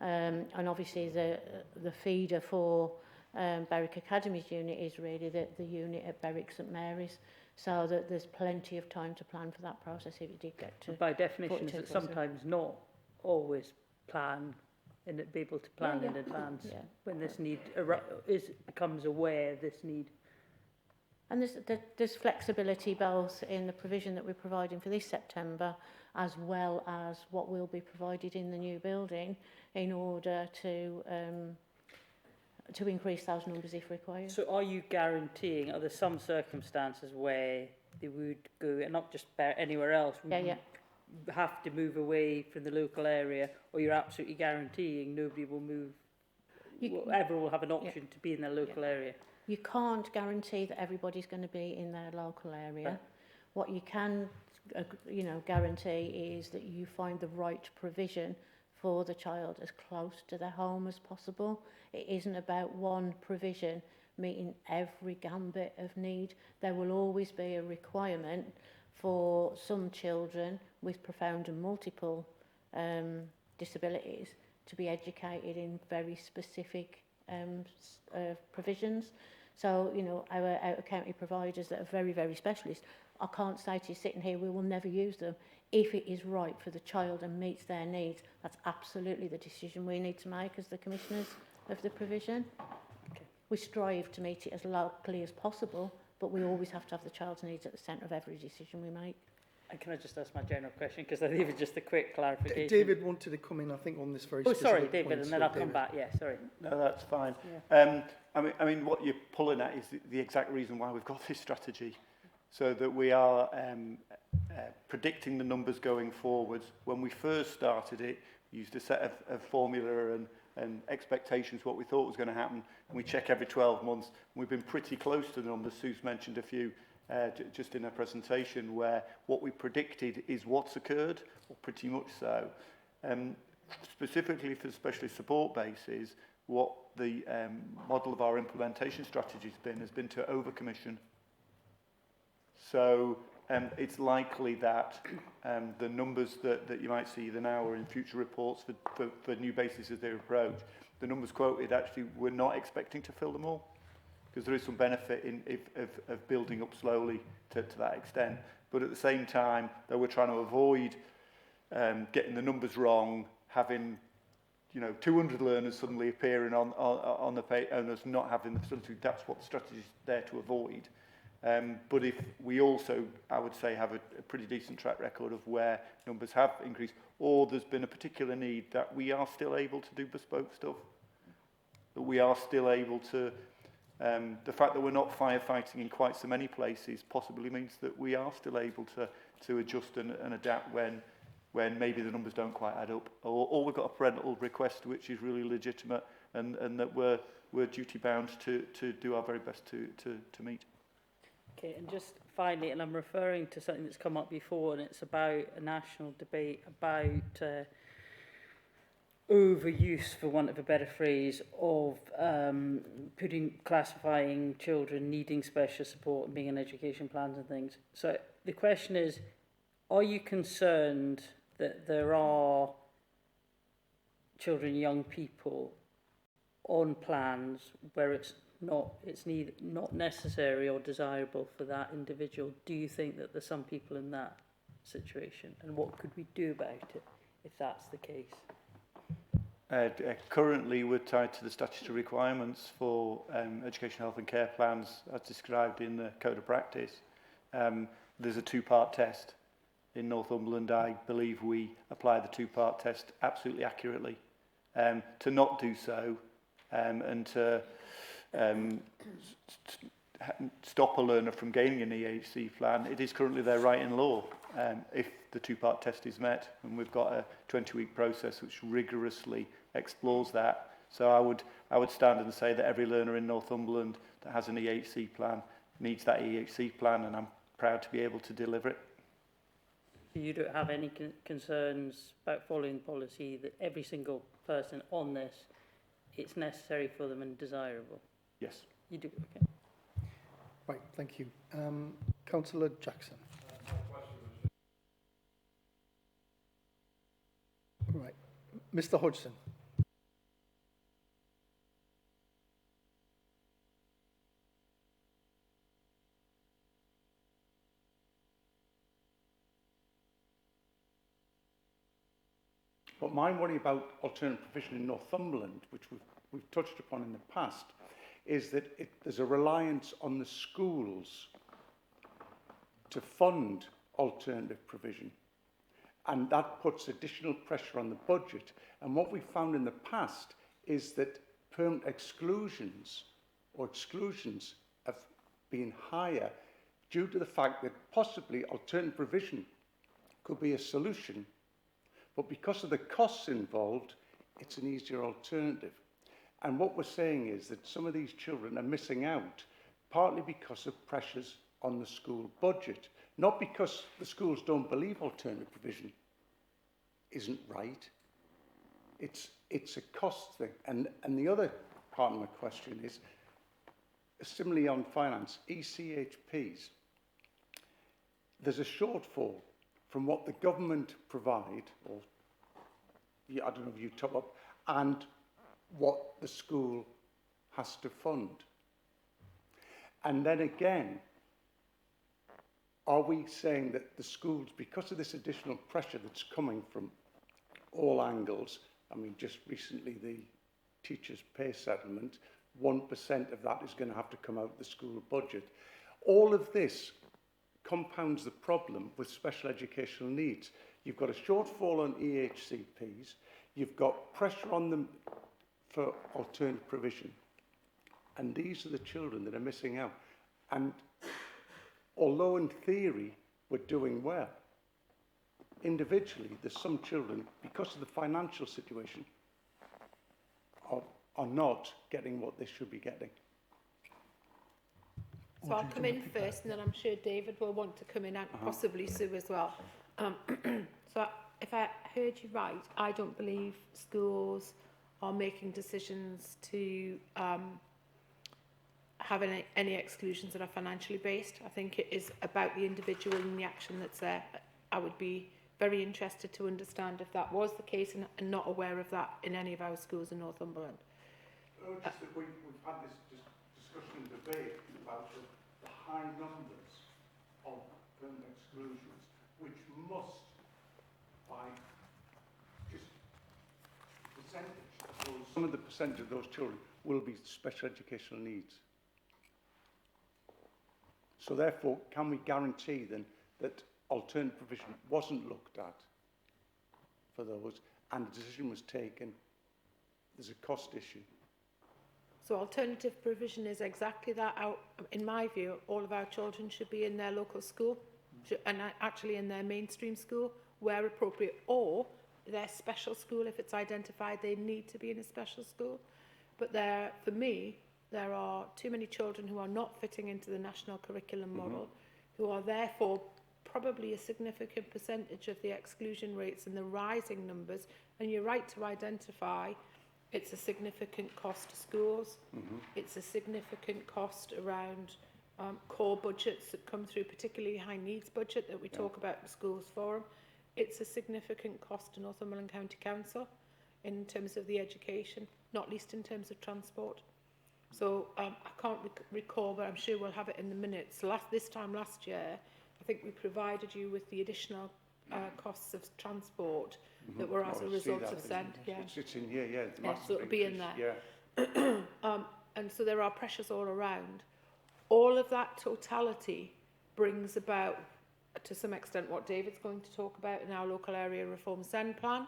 And obviously the feeder for Berwick Academy's unit is really the unit at Berwick St Mary's, so that there's plenty of time to plan for that process if it did get to. By definition, is it sometimes not always plan and be able to plan in advance when this need becomes aware of this need? And there's flexibility both in the provision that we're providing for this September, as well as what will be provided in the new building, in order to increase those numbers if required. So are you guaranteeing, are there some circumstances where they would go, and not just anywhere else, have to move away from the local area, or you're absolutely guaranteeing nobody will move, whoever will have an option to be in their local area? You can't guarantee that everybody's going to be in their local area. Right. What you can, guarantee is that you find the right provision for the child as close to their home as possible. It isn't about one provision meeting every gambit of need. There will always be a requirement for some children with profound and multiple disabilities to be educated in very specific provisions. So, our out-of-county providers that are very, very specialist, I can't say to you sitting here, we will never use them. If it is right for the child and meets their needs, that's absolutely the decision we need to make as the commissioners of the provision. Okay. We strive to meet it as locally as possible, but we always have to have the child's needs at the centre of every decision we make. And can I just ask my general question, because I think it's just a quick clarification. David wanted to come in, I think, on this very Oh, specific sorry, point. David, and then So, I'll come David. back. Yeah, sorry. No, that's fine. Yeah. I mean, what you're pulling at is the exact reason why we've got this strategy, so that we are predicting the numbers going forwards. When we first started it, we used a set of formula and expectations, what we thought was going to happen, and we check every 12 months. And we've been pretty close to the numbers. Sue's mentioned a few just in her presentation, where what we predicted is what's occurred, or pretty much so. Specifically for the specialist support bases, what the model of our implementation strategy has been to over-commission. So it's likely that the numbers that you might see either now or in future reports for new bases as they approach, the numbers quoted actually we're not expecting to fill them all, because there is some benefit of building up slowly to that extent. But at the same time, though, we're trying to avoid getting the numbers wrong, having 200 learners suddenly appearing on the page and us not having the facility. That's what the strategy is there to avoid. But if we also, I would say, have a pretty decent track record of where numbers have increased, or there's been a particular need that we are still able to do bespoke stuff, that we are still able to, the fact that we're not firefighting in quite so many places possibly means that we are still able to adjust and adapt when maybe the numbers don't quite add up, or we've got a parental request which is really legitimate and that we're duty bound to do our very best to meet. Okay, and just finally, and I'm referring to something that's come up before, and it's about a national debate about overuse, for want of a better phrase, of classifying children needing special support and being in education plans and things. So the question is, are you concerned that there are children, young people on plans where it's not necessary or desirable for that individual? Do you think that there's some people in that situation, and what could we do about it if that's the case? Currently, we're tied to the statutory requirements for education, health and care plans as described in the Code of Practice. There's a two-part test. In Northumberland, I believe we apply the two-part test absolutely accurately. To not do so and to stop a learner from gaining an EHC plan, it is currently their right in law if the two-part test is met, and we've got a 20-week process which rigorously explores that. So I would stand and say that every learner in Northumberland that has an EHC plan needs that EHC plan, and I'm proud to be able to deliver it. You don't have any concerns about following policy that every single person on this, it's necessary for them and desirable? Yes. You do, okay. Right, thank you. Councillor Jackson. Right, Mr. Hodgson. But my worry about alternative provision in Northumberland, which we've touched upon in the past, is that there's a reliance on the schools to fund alternative provision. And that puts additional pressure on the budget. And what we've found in the past is that permanent exclusions have been higher due to the fact that possibly alternative provision could be a solution, but because of the costs involved, it's an easier alternative. And what we're saying is that some of these children are missing out, partly because of pressures on the school budget, not because the schools don't believe alternative provision isn't right. It's a cost thing. And the other part of my question is, similarly on finance, ECHPs, there's a shortfall from what the government provide, or I don't know if you top up, and what the school has to fund. And then again, are we saying that the schools, because of this additional pressure that's coming from all angles, I mean, just recently the teachers' pay settlement, 1% of that is going to have to come out of the school budget. All of this compounds the problem with special educational needs. You've got a shortfall on EHCPs, you've got pressure on them for alternative provision, and these are the children that are missing out. And although in theory we're doing well, individually there's some children, because of the financial situation, are not getting what they should be getting. So I'll come in first, and then I'm sure David will want to come in, and possibly Sue as well. So if I heard you right, I don't believe schools are making decisions to have any exclusions that are financially based. I think it is about the individual and the action that's there. I would be very interested to understand if that was the case, and not aware of that in any of our schools in Northumberland. Just that we've had this discussion and debate about the high numbers of permanent exclusions, which must, by just percentage, some of the percentage of those children will be special educational needs. So therefore, can we guarantee then that alternative provision wasn't looked at for those, and a decision was taken? There's a cost issue. So alternative provision is exactly that. In my view, all of our children should be in their local school, and actually in their mainstream school where appropriate, or their special school if it's identified they need to be in a special school. But for me, there are too many children who are not fitting into the national curriculum model, who are therefore probably a significant percentage of the exclusion rates and the rising numbers. And you're right to identify it's a significant cost to schools. It's a significant cost around core budgets that come through, particularly high needs budget that we talk about in the schools forum. It's a significant cost to Northumberland County Council in terms of the education, not least in terms of transport. So I can't recall, but I'm sure we'll have it in the minutes. This time last year, I think we provided you with the additional costs of transport that were as a result of SEND. It's in here, yeah. Yeah, so it'll be in there. Yeah. And so there are pressures all around. All of that totality brings about, to some extent, what David's going to talk about in our local area reform SEND plan.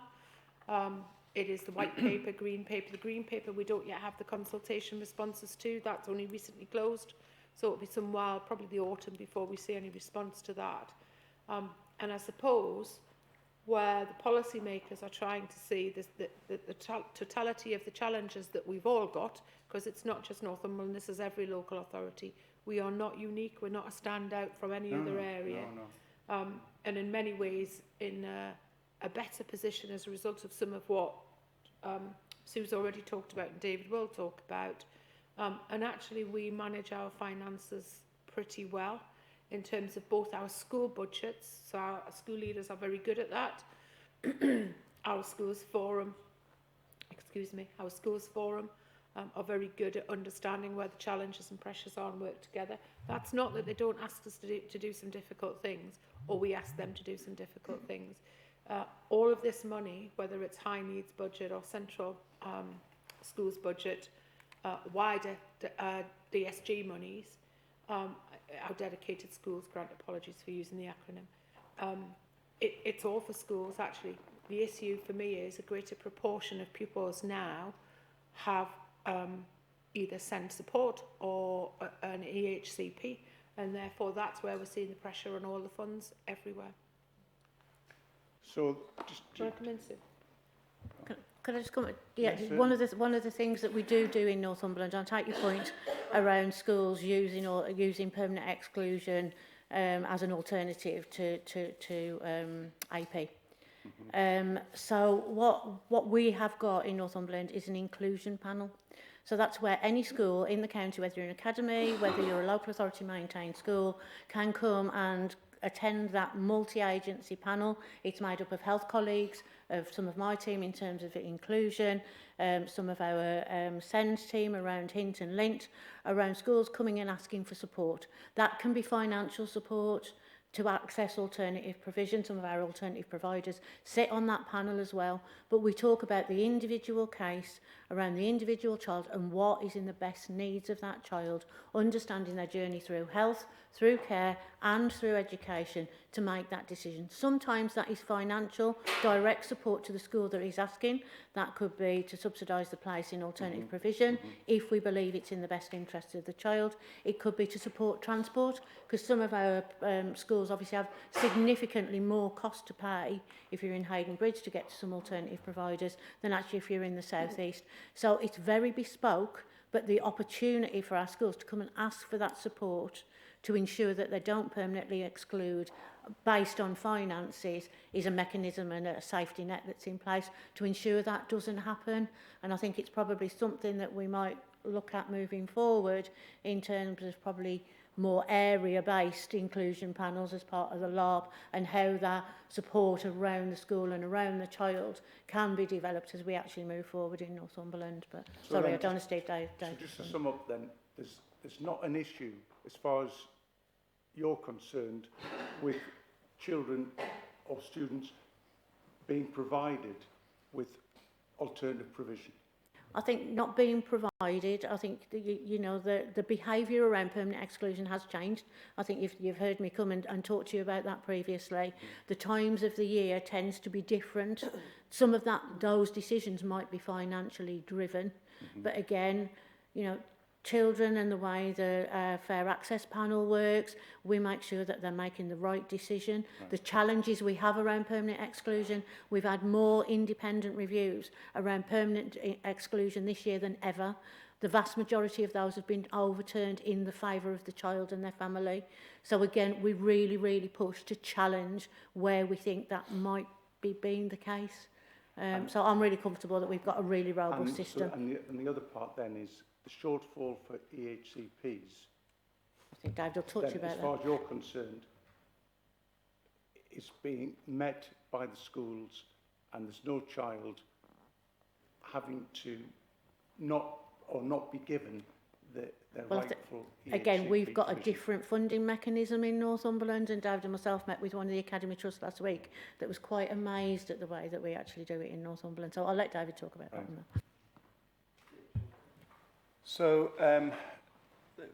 It is the white paper, green paper. The green paper we don't yet have the consultation responses to. That's only recently closed. So it'll be some while, probably the autumn, before we see any response to that. And I suppose where the policymakers are trying to see the totality of the challenges that we've all got, because it's not just Northumberland, this is every local authority. We are not unique, we're not a standout from any other area. And in many ways in a better position as a result of some of what Sue's already talked about and David will talk about. And actually we manage our finances pretty well in terms of both our school budgets, so our school leaders are very good at that. Our schools forum are very good at understanding where the challenges and pressures are and work together. That's not that they don't ask us to do some difficult things, or we ask them to do some difficult things. All of this money, whether it's high needs budget or central schools budget, wider DSG monies, our dedicated schools grant, apologies for using the acronym. It's all for schools actually. The issue for me is a greater proportion of pupils now have either SEND support or an EHCP, and therefore that's where we're seeing the pressure on all the funds everywhere. So just Do you want to come in, Sue? Could I just comment? Yeah, Yes, one of the things that we do in Northumberland, I'll take your point around schools using permanent exclusion as an alternative to AP. So what we have got in Northumberland is an inclusion panel. So that's where any school in the county, whether you're an academy, whether you're a local authority maintained school, can come and attend that multi-agency panel. It's made up of health colleagues, of some of my team in terms of inclusion, some of our SEND team around Hint and Lint, around schools coming and asking for support. That can be financial support to access alternative provision. Some of our alternative providers sit on that panel as well, but we talk about the individual case around the individual child and what is in the best needs of that child, understanding their journey through health, through care and through education to make that decision. Sometimes that is financial, direct support to the school that is asking. That could be to subsidise the place in alternative provision if we believe it's in the best interest of the child. It could be to support transport, because some of our schools obviously have significantly more cost to pay if you're in Hayden Bridge to get to some alternative providers than actually if you're in the South East. So it's very bespoke, but the opportunity for our schools to come and ask for that support to ensure that they don't permanently exclude based on finances is a mechanism and a safety net that's in place to ensure that doesn't happen. And I think it's probably something that we might look at moving forward in terms of probably more area-based inclusion panels as part of the LARP, and how that support around the school and around the child can be developed as we actually move forward in Northumberland. But So sorry, then I don't want to Steve Dave. So just to sum up then, there's not an issue as far as you're concerned with children or students being provided with alternative provision. I think not being provided, I think, you know, the behaviour around permanent exclusion has changed. I think you've heard me come and talk to you about that previously. The times of the year tends to be different. Some of those decisions might be financially driven. But again, you know, children and the way the Fair Access Panel works, we make sure that they're making the right decision. Right. The challenges we have around permanent exclusion, we've had more independent reviews around permanent exclusion this year than ever. The vast majority of those have been overturned in the favour of the child and their family. So again, we really, really push to challenge where we think that might be being the case. So I'm really comfortable that we've got a really robust system. So, and the other part then is the shortfall for EHCPs. I think Dave will talk to you about that. As far as you're concerned, is being met by the schools, and there's no child having to not be given their rightful EHCP again, we've got a provision. different funding mechanism in Northumberland, and David and myself met with one of the Academy Trusts last week that was quite amazed at the way that we actually do it in Northumberland. So I'll let David talk about that. So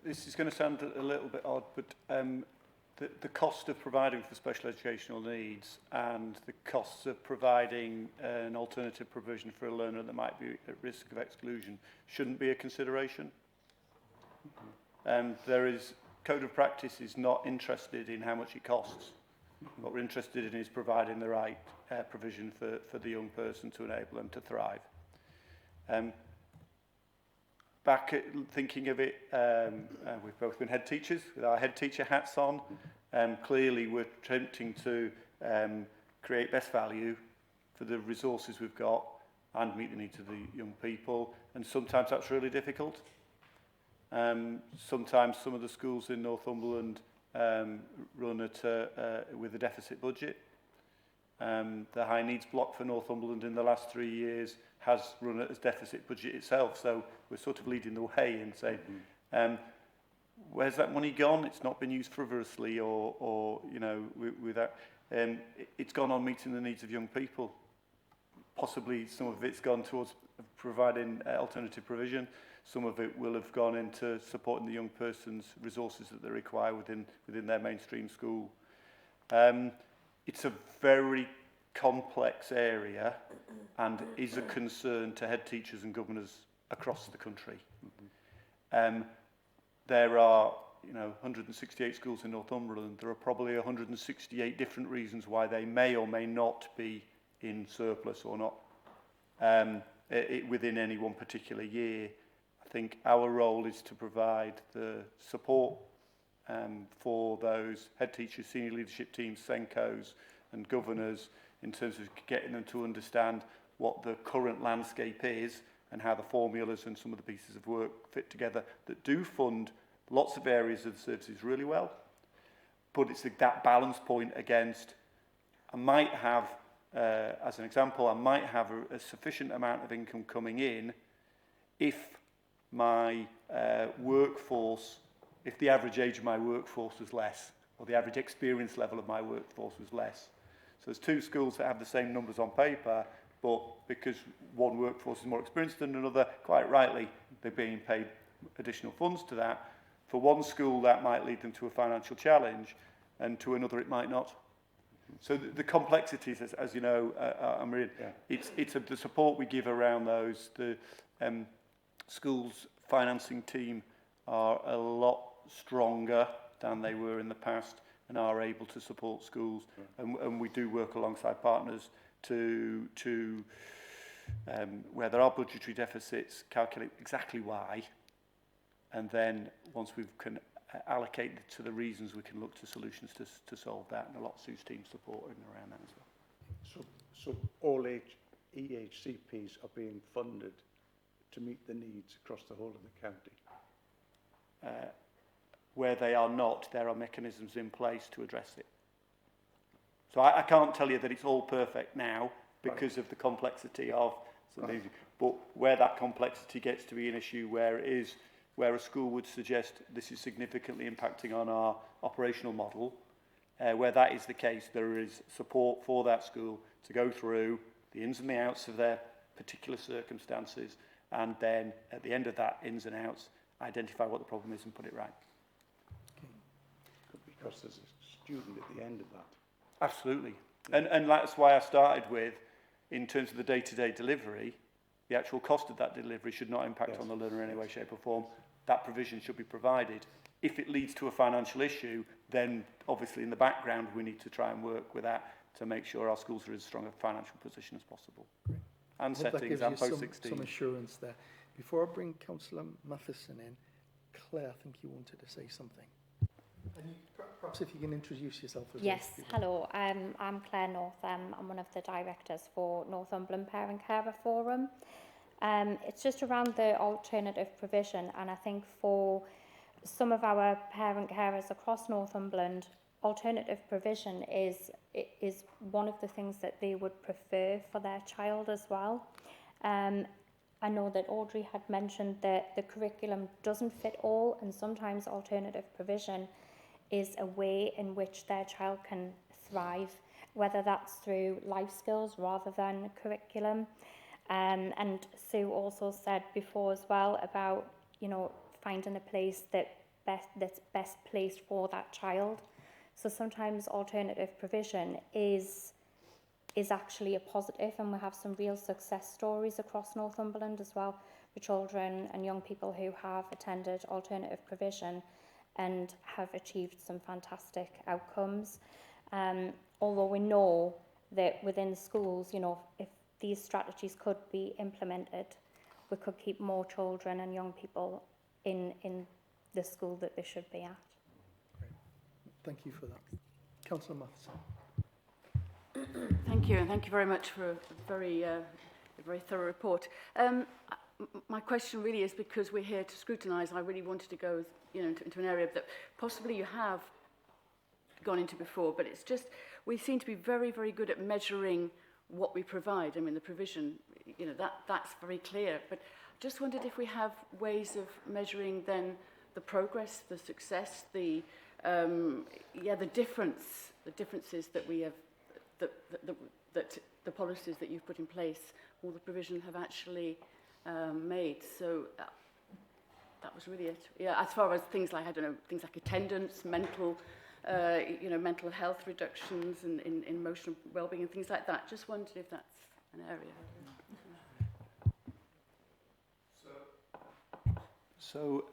this is going to sound a little bit odd, but the cost of providing for special educational needs and the costs of providing an alternative provision for a learner that might be at risk of exclusion shouldn't be a consideration. There is Code of Practice is not interested in how much it costs. What we're interested in is providing the right provision for the young person to enable them to thrive. Back at thinking of it, we've both been head teachers with our head teacher hats on. Clearly, we're attempting to create best value for the resources we've got and meet the needs of the young people. And sometimes that's really difficult. Sometimes some of the schools in Northumberland run at with a deficit budget. The high needs block for Northumberland in the last 3 years has run at a deficit budget itself, so we're sort of leading the way and saying, where's that money gone? It's not been used frivolously or you know, without. It's gone on meeting the needs of young people. Possibly some of it's gone towards providing alternative provision. Some of it will have gone into supporting the young person's resources that they require within their mainstream school. It's a very complex area and is a concern to head teachers and governors across the country. There are, you know, 168 schools in Northumberland. There are probably 168 different reasons why they may or may not be in surplus or not within any one particular year. I think our role is to provide the support for those head teachers, senior leadership teams, SENCOs and governors in terms of getting them to understand what the current landscape is and how the formulas and some of the pieces of work fit together that do fund lots of areas of the services really well. But it's that balance point against, I might have, as an example, I might have a sufficient amount of income coming in if my workforce, if the average age of my workforce was less, or the average experience level of my workforce was less. So there's two schools that have the same numbers on paper, but because one workforce is more experienced than another, quite rightly, they're being paid additional funds to that. For one school, that might lead them to a financial challenge, and to another, it might not. So the complexities, as you know, Maria, it's the support we give around those. The schools financing team are a lot stronger than they were in the past and are able to support schools. And we do work alongside partners to where there are budgetary deficits, calculate exactly why. And then once we can allocate to the reasons, we can look to solutions to solve that. And a lot of Sue's team supporting around that as well. So all EHCPs are being funded to meet the needs across the whole of the county? Where they are not, there are mechanisms in place to address it. So I can't tell you that it's all perfect now because of the complexity of some things. But where that complexity gets to be an issue where it is, where a school would suggest this is significantly impacting on our operational model, where that is the case, there is support for that school to go through the ins and the outs of their particular circumstances, and then at the end of that ins and outs, identify what the problem is and put it right. Because there's a student at the end of that. Absolutely. And that's why I started with, in terms of the day-to-day delivery, the actual cost of that delivery should not impact on the learner in any way, shape or form. That provision should be provided. If it leads to a financial issue, then obviously in the background we need to try and work with that to make sure our schools are in as strong a financial position as possible. Great. And settings and post-16. Some assurance there. Before I bring Councillor Matheson in, Claire, I think you wanted to say something. And perhaps if you can introduce yourself as well. Yes, hello. I'm Claire North. I'm one of the directors for Northumberland Parent Carer Forum. It's just around the alternative provision, and I think for some of our parent carers across Northumberland, alternative provision is one of the things that they would prefer for their child as well. I know that Audrey had mentioned that the curriculum doesn't fit all, and sometimes alternative provision is a way in which their child can thrive, whether that's through life skills rather than curriculum. And Sue also said before as well about, you know, finding a place that's best placed for that child. So sometimes alternative provision is actually a positive, and we have some real success stories across Northumberland as well for children and young people who have attended alternative provision and have achieved some fantastic outcomes. Although we know that within schools, you know, if these strategies could be implemented, we could keep more children and young people in the school that they should be at. Great. Thank you for that. Councillor Matheson. Thank you, and thank you very much for a very thorough report. My question really is, because we're here to scrutinise, I really wanted to go, you know, into an area that possibly you have gone into before, but it's just, we seem to be very, very good at measuring what we provide. I mean, the provision, you know, that's very clear, but just wondered if we have ways of measuring then the progress, the success, the differences that we have, that the policies that you've put in place, all the provision have actually made. So that was really it. Yeah, as far as things like, I don't know, things like attendance, mental health reductions and in emotional well-being and things like that. Just wondered if that's an area. So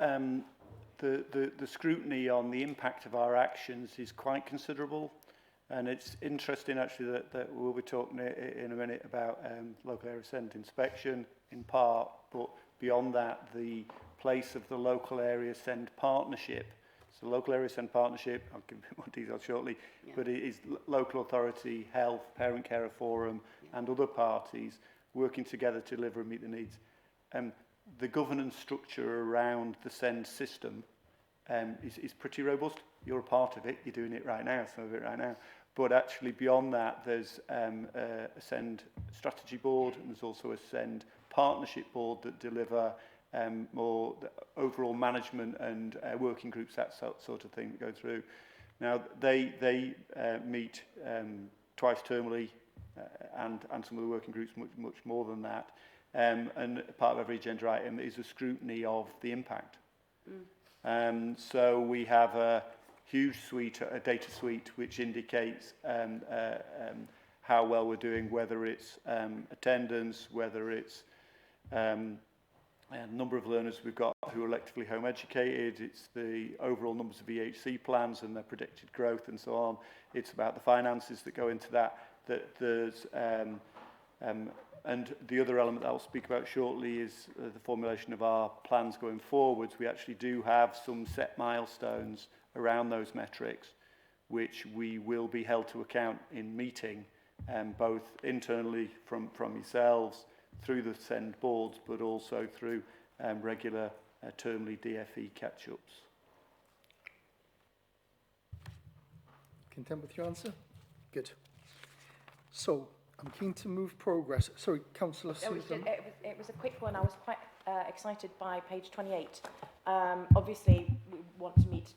the scrutiny on the impact of our actions is quite considerable. And it's interesting actually that we'll be talking in a minute about local area SEND inspection in part, but beyond that, the place of the local area SEND partnership. So local area SEND partnership, I'll give you more details shortly, but it is local authority, health, parent carer forum, and other parties working together to deliver and meet the needs. The governance structure around the SEND system is pretty robust. You're a part of it, you're doing it right now, some of it right now. But actually beyond that, there's a SEND strategy board, and there's also a SEND partnership board that deliver more overall management and working groups, that sort of thing that go through. Now, they meet twice termly and some of the working groups much more than that. And part of every agenda item is a scrutiny of the impact. So we have a huge suite, a data suite, which indicates how well we're doing, whether it's attendance, whether it's number of learners we've got who are electively home educated, it's the overall numbers of EHC plans and their predicted growth and so on. It's about the finances that go into that. There's and the other element that I'll speak about shortly is the formulation of our plans going forwards. We actually do have some set milestones around those metrics, which we will be held to account in meeting, both internally from yourselves, through the SEND boards, but also through regular termly DFE catch-ups. Content with your answer? Good. So, I'm keen to move progress. Sorry, Councillor Susan. It was a quick one. I was quite excited by page 28. Obviously, we want to meet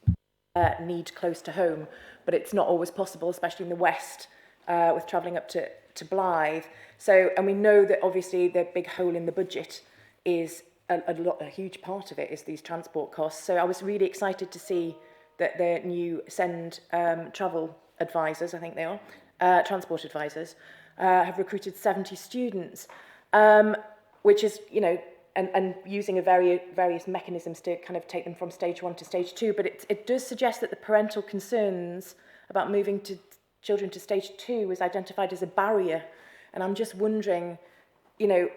need close to home, but it's not always possible, especially in the west, with travelling up to Blythe. So, and we know that obviously the big hole in the budget is a huge part of it is these transport costs. So I was really excited to see that the new SEND travel advisors, I think they are, transport advisors, have recruited 70 students, which is, you know, and using a various mechanisms to kind of take them from stage 1 to stage 2. But it does suggest that the parental concerns about moving children to stage 2 was identified as a barrier. And I'm just wondering, you know,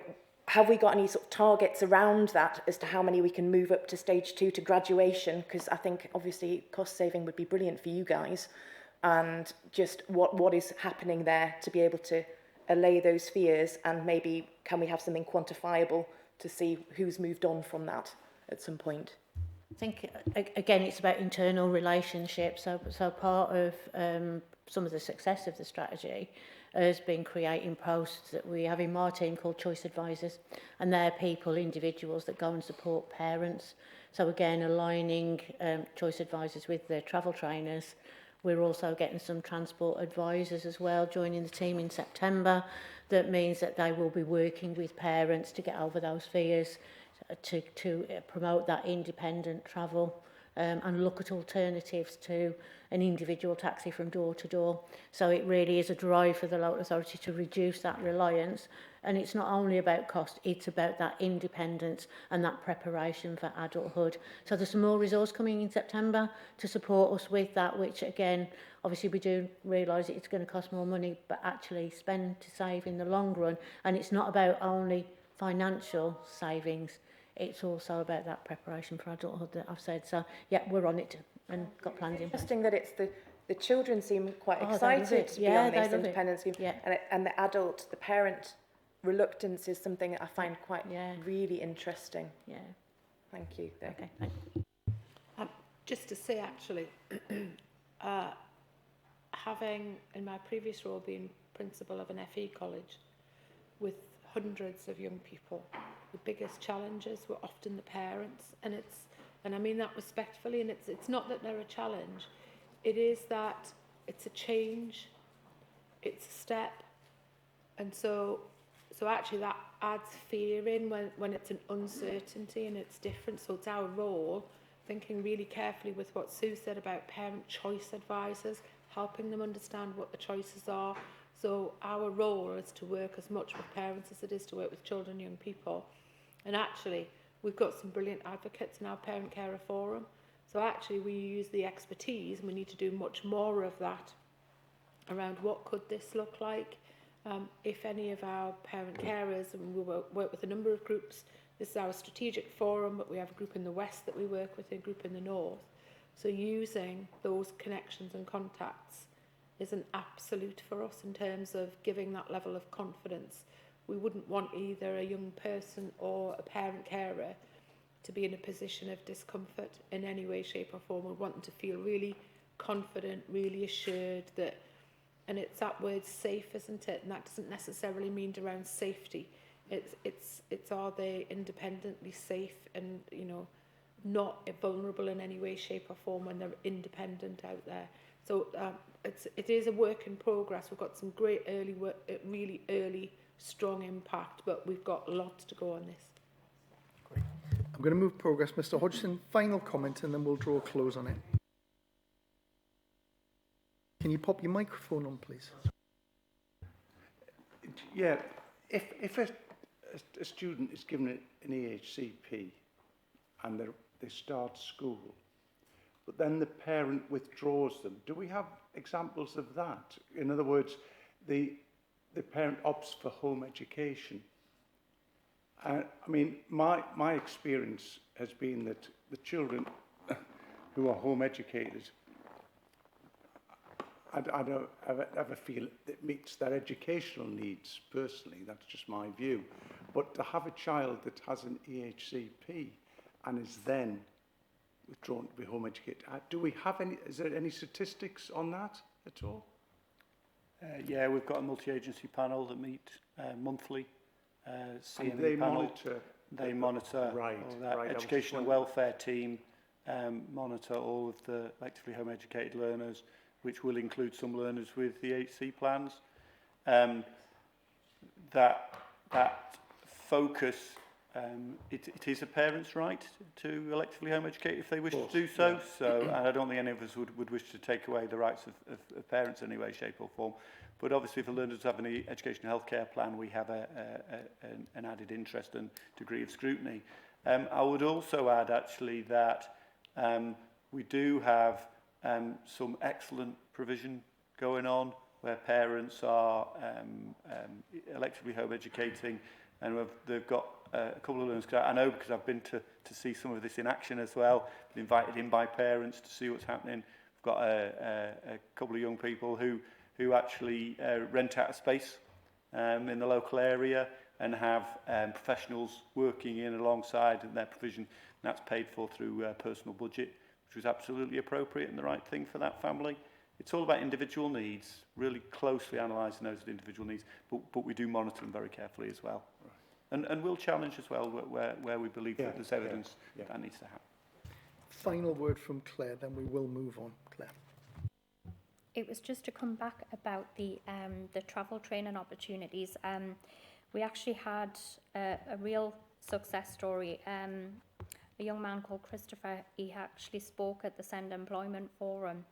have we got any sort of targets around that as to how many we can move up to stage 2 to graduation? Because I think obviously cost saving would be brilliant for you guys. And just what is happening there to be able to allay those fears, and maybe can we have something quantifiable to see who's moved on from that at some point? I think, again, it's about internal relationships. So part of some of the success of the strategy has been creating posts that we have in my team called Choice Advisors, and they're people, individuals that go and support parents. So again, aligning Choice Advisors with the travel trainers. We're also getting some transport advisors as well, joining the team in September. That means that they will be working with parents to get over those fears, to promote that independent travel, and look at alternatives to an individual taxi from door to door. So it really is a drive for the local authority to reduce that reliance. And it's not only about cost, it's about that independence and that preparation for adulthood. So there's some more resource coming in September to support us with that, which again, obviously we do realise it's going to cost more money, but actually spend to save in the long run. And it's not about only financial savings, it's also about that preparation for adulthood that I've said. So yeah, we're on it and got plans in. Interesting that it's the children seem quite excited to be on this independence scheme, and the parent reluctance is something that I find quite really interesting. Yeah. Thank you. Okay, thanks. Just to say, actually, having in my previous role been principal of an FE college with hundreds of young people, the biggest challenges were often the parents, and I mean that respectfully, and it's not that they're a challenge, it is that it's a change, it's a step, and so actually that adds fear in when it's an uncertainty and it's different. So it's our role, thinking really carefully with what Sue said about parent choice advisors, helping them understand what the choices are. So our role is to work as much with parents as it is to work with children, young people. And actually, we've got some brilliant advocates in our Parent Carer Forum. So actually, we use the expertise, and we need to do much more of that around what could this look like. If any of our parent carers, and we work with a number of groups, this is our strategic forum, but we have a group in the west that we work with, a group in the north. So using those connections and contacts is an absolute for us in terms of giving that level of confidence. We wouldn't want either a young person or a parent carer to be in a position of discomfort in any way, shape or form. We want them to feel really confident, really assured that, and it's that word safe, isn't it? And that doesn't necessarily mean around safety. It's are they independently safe and, you know, not vulnerable in any way, shape or form when they're independent out there. So it is a work in progress. We've got some great early work, really early, strong impact, but we've got lots to go on this. Great. I'm going to move progress. Mr. Hodgson, final comment, and then we'll draw a close on it. Can you pop your microphone on, please? Yeah, if a student is given an EHCP and they start school, but then the parent withdraws them, do we have examples of that? In other words, the parent opts for home education. I mean, my experience has been that the children who are home educated, I don't ever feel it meets their educational needs, personally. That's just my view. But to have a child that has an EHCP and is then withdrawn to be home educated, do we have any, is there any statistics on that at all? Yeah, we've got a multi-agency panel that meet monthly. And they panel. monitor? They monitor right, all that. right. Education and welfare team monitor all of the electively home educated learners, which will include some learners with the HC plans. That focus, it is a parent's right to electively home educate if they wish to do so. Yeah. So, and I don't think any of us would wish to take away the rights of parents in any way, shape or form. But obviously, if a learner does have an education and healthcare plan, we have an added interest and degree of scrutiny. I would also add, actually, that we do have some excellent provision going on where parents are electively home educating, and they've got a couple of learners. I know because I've been to see some of this in action as well, been invited in by parents to see what's happening. We've got a couple of young people who actually rent out a space in the local area and have professionals working in alongside their provision, and that's paid for through personal budget, which was absolutely appropriate and the right thing for that family. It's all about individual needs, really closely analysing those individual needs, but we do monitor them very carefully as well. Right. And we'll challenge as well where we believe that there's evidence that needs to happen. Final word from Claire, then we will move on. Claire. It was just to come back about the travel training opportunities. We actually had a real success story. A young man called Christopher, he actually spoke at the Send Employment Forum,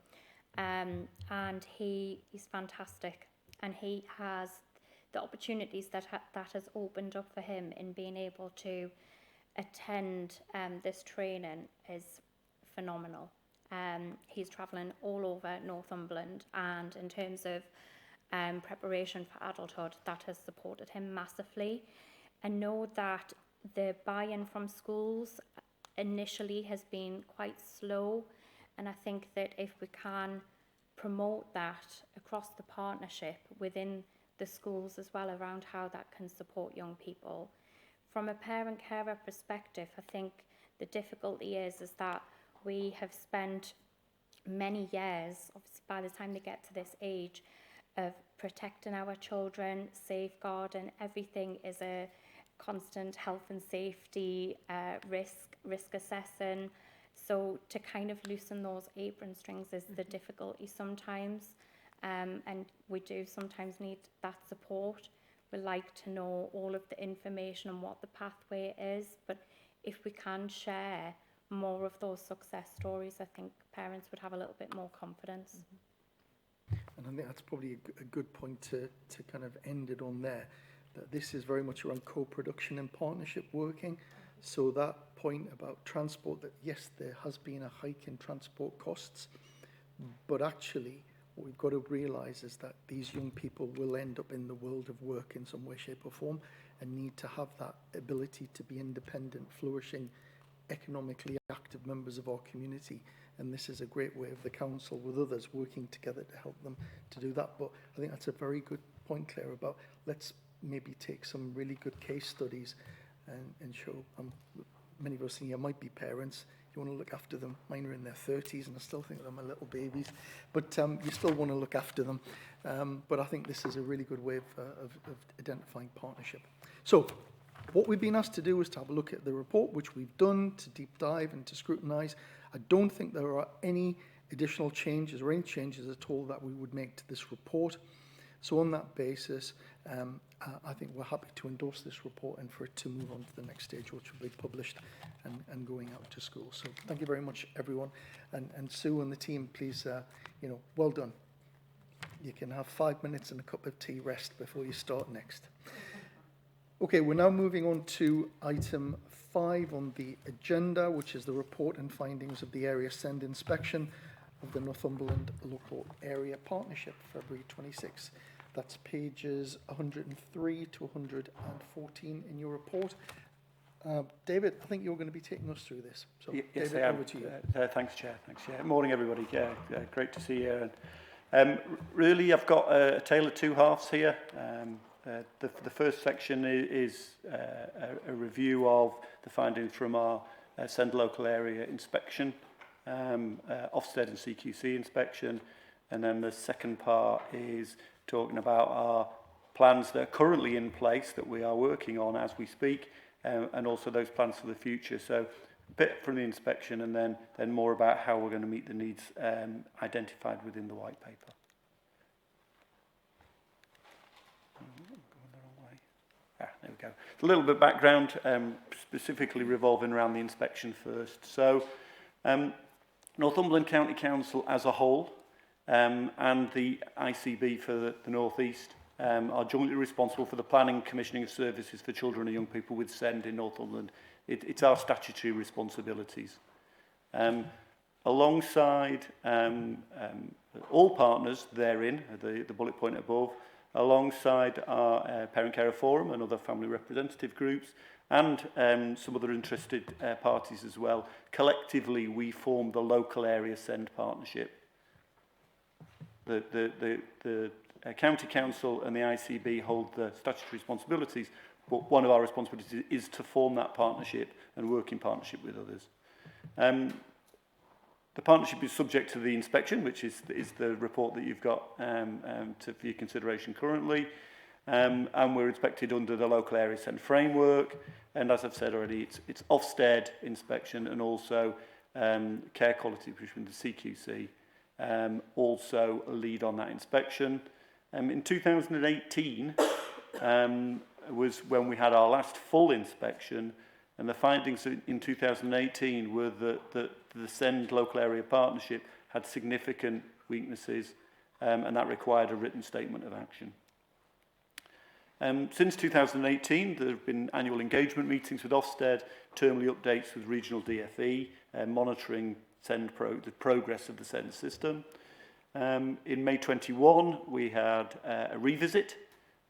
and he's fantastic, and he has the opportunities that has opened up for him in being able to attend this training is phenomenal. He's travelling all over Northumberland, and in terms of preparation for adulthood, that has supported him massively. And know that the buy-in from schools initially has been quite slow, and I think that if we can promote that across the partnership within the schools as well, around how that can support young people. From a parent-carer perspective, I think the difficulty is that we have spent many years, obviously by the time they get to this age, of protecting our children, safeguarding. Everything is a constant health and safety risk assessing. So to kind of loosen those apron strings is the difficulty sometimes, and we do sometimes need that support. We like to know all of the information and what the pathway is, but if we can share more of those success stories, I think parents would have a little bit more confidence. And I think that's probably a good point to kind of end it on there, that this is very much around co-production and partnership working. So that point about transport, that yes, there has been a hike in transport costs, but actually what we've got to realise is that these young people will end up in the world of work in some way, shape or form, and need to have that ability to be independent, flourishing, economically active members of our community. And this is a great way of the council with others working together to help them to do that. But I think that's a very good point, Claire, about let's maybe take some really good case studies and show many of us here might be parents. You want to look after them. Mine are in their 30s and I still think they're my little babies, but you still want to look after them. But I think this is a really good way of identifying partnership. So what we've been asked to do is to have a look at the report, which we've done, to deep dive and to scrutinise. I don't think there are any additional changes or any changes at all that we would make to this report. So on that basis, I think we're happy to endorse this report and for it to move on to the next stage, which will be published and going out to school. So thank you very much, everyone. And Sue and the team, please, well done. You can have 5 minutes and a cup of tea rest before you start next. Okay, we're now moving on to item 5 on the agenda, which is the report and findings of the area SEND inspection of the Northumberland Local Area Partnership, February 26. That's pages 103 to 114 in your report. David, I think you're going to be taking us through this. So, yes, David, I am. over to you. Thanks, Chair. Morning, everybody. Great to see you. Really, I've got a tale of two halves here. The first section is a review of the findings from our SEND local area inspection, Ofsted and CQC inspection, and then the second part is talking about our plans that are currently in place that we are working on as we speak, and also those plans for the future. So a bit from the inspection and then more about how we're going to meet the needs identified within the white paper. There we go. A little bit of background, specifically revolving around the inspection first. So, Northumberland County Council as a whole and the ICB for the North East are jointly responsible for the planning and commissioning of services for children and young people with SEND in Northumberland. It's our statutory responsibilities. Alongside all partners therein, the bullet point above, alongside our Parent Carer Forum and other family representative groups, and some other interested parties as well. Collectively, we form the local area SEND partnership. The County Council and the ICB hold the statutory responsibilities, but one of our responsibilities is to form that partnership and work in partnership with others. The partnership is subject to the inspection, which is the report that you've got for your consideration currently. And we're inspected under the local area SEND framework. And as I've said already, it's Ofsted inspection and also care quality, which is the CQC, also lead on that inspection. In 2018 was when we had our last full inspection, and the findings in 2018 were that the SEND local area partnership had significant weaknesses, and that required a written statement of action. Since 2018, there have been annual engagement meetings with Ofsted, termly updates with regional DFE, monitoring the progress of the SEND system. In May 21, we had a revisit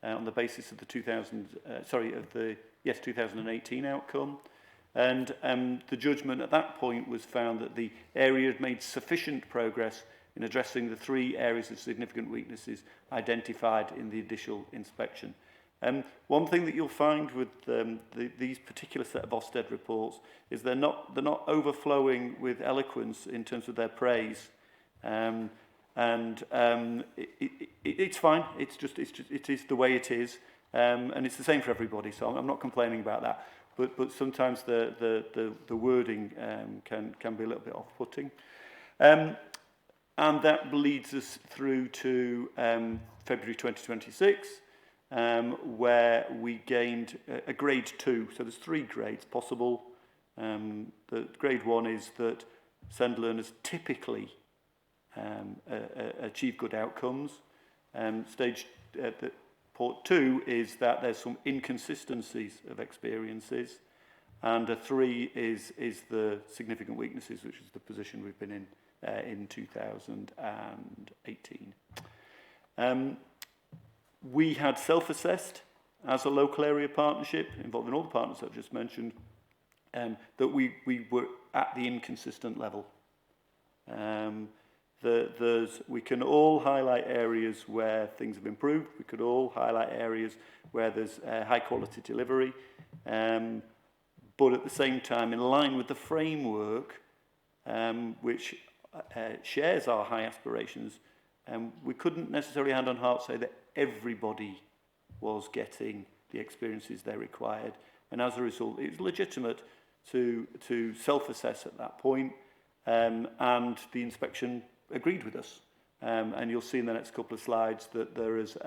on the basis of the 2018 outcome. And the judgment at that point was found that the area had made sufficient progress in addressing the 3 areas of significant weaknesses identified in the initial inspection. One thing that you'll find with these particular set of Ofsted reports is they're not overflowing with eloquence in terms of their praise, it's fine. It is the way it is, and it's the same for everybody. So I'm not complaining about that. But sometimes the wording can be a little bit off-putting, and that leads us through to February 2026. Where we gained a grade 2. So there's 3 grades possible. The grade 1 is that SEND learners typically achieve good outcomes. Port 2 is that there's some inconsistencies of experiences. And a 3 is the significant weaknesses, which is the position we've been in 2018. We had self-assessed as a local area partnership, involving all the partners I've just mentioned, that we were at the inconsistent level. We can all highlight areas where things have improved. We could all highlight areas where there's high quality delivery. But at the same time, in line with the framework, which shares our high aspirations, we couldn't necessarily hand on heart say that everybody was getting the experiences they required, and as a result it was legitimate to self-assess at that point, and the inspection agreed with us. And you'll see in the next couple of slides that there is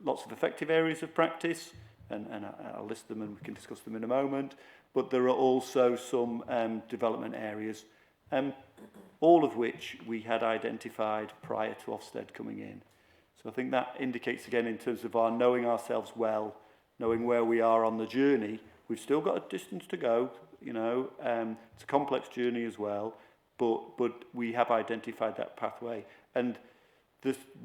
lots of effective areas of practice, and I'll list them and we can discuss them in a moment, but there are also some development areas, all of which we had identified prior to Ofsted coming in. So I think that indicates again in terms of our knowing ourselves well, knowing where we are on the journey. We've still got a distance to go, you know, it's a complex journey as well, but we have identified that pathway. And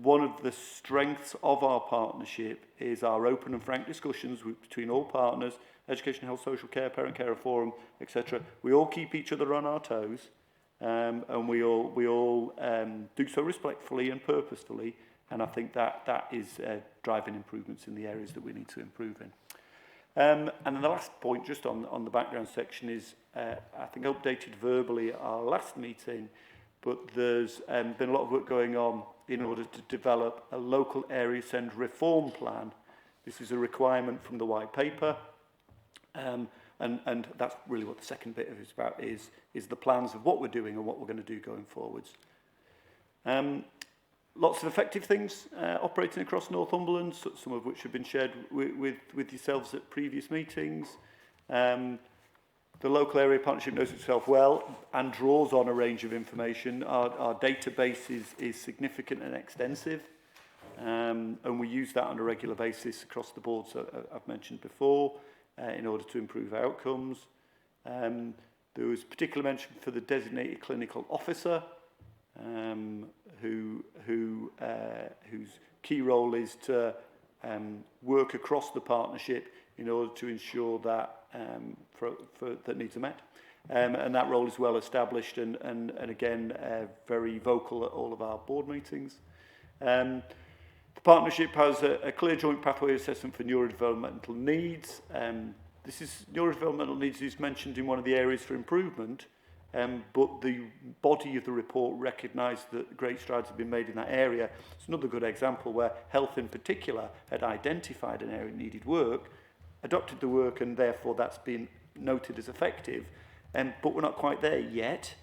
one of the strengths of our partnership is our open and frank discussions between all partners, education, health, social care, parent carer forum, etc. We all keep each other on our toes, and we all do so respectfully and purposefully. And I think that is driving improvements in the areas that we need to improve in. And then the last point, just on the background section, is I think updated verbally at our last meeting, but there's been a lot of work going on in order to develop a local area send reform plan. This is a requirement from the white paper, and that's really what the second bit of it is about, is the plans of what we're doing and what we're going to do going forwards. Lots of effective things operating across Northumberland, some of which have been shared with yourselves at previous meetings. The local area partnership knows itself well and draws on a range of information. Our database is significant and extensive, and we use that on a regular basis across the boards I've mentioned before in order to improve outcomes. There was particular mention for the designated clinical officer, whose key role is to work across the partnership in order to ensure that that needs are met. And that role is well established and again, very vocal at all of our board meetings. The partnership has a clear joint pathway assessment for neurodevelopmental needs. Neurodevelopmental needs is mentioned in one of the areas for improvement, but the body of the report recognised that great strides have been made in that area. It's another good example where health in particular had identified an area that needed work, adopted the work, and therefore that's been noted as effective, but we're not quite there yet,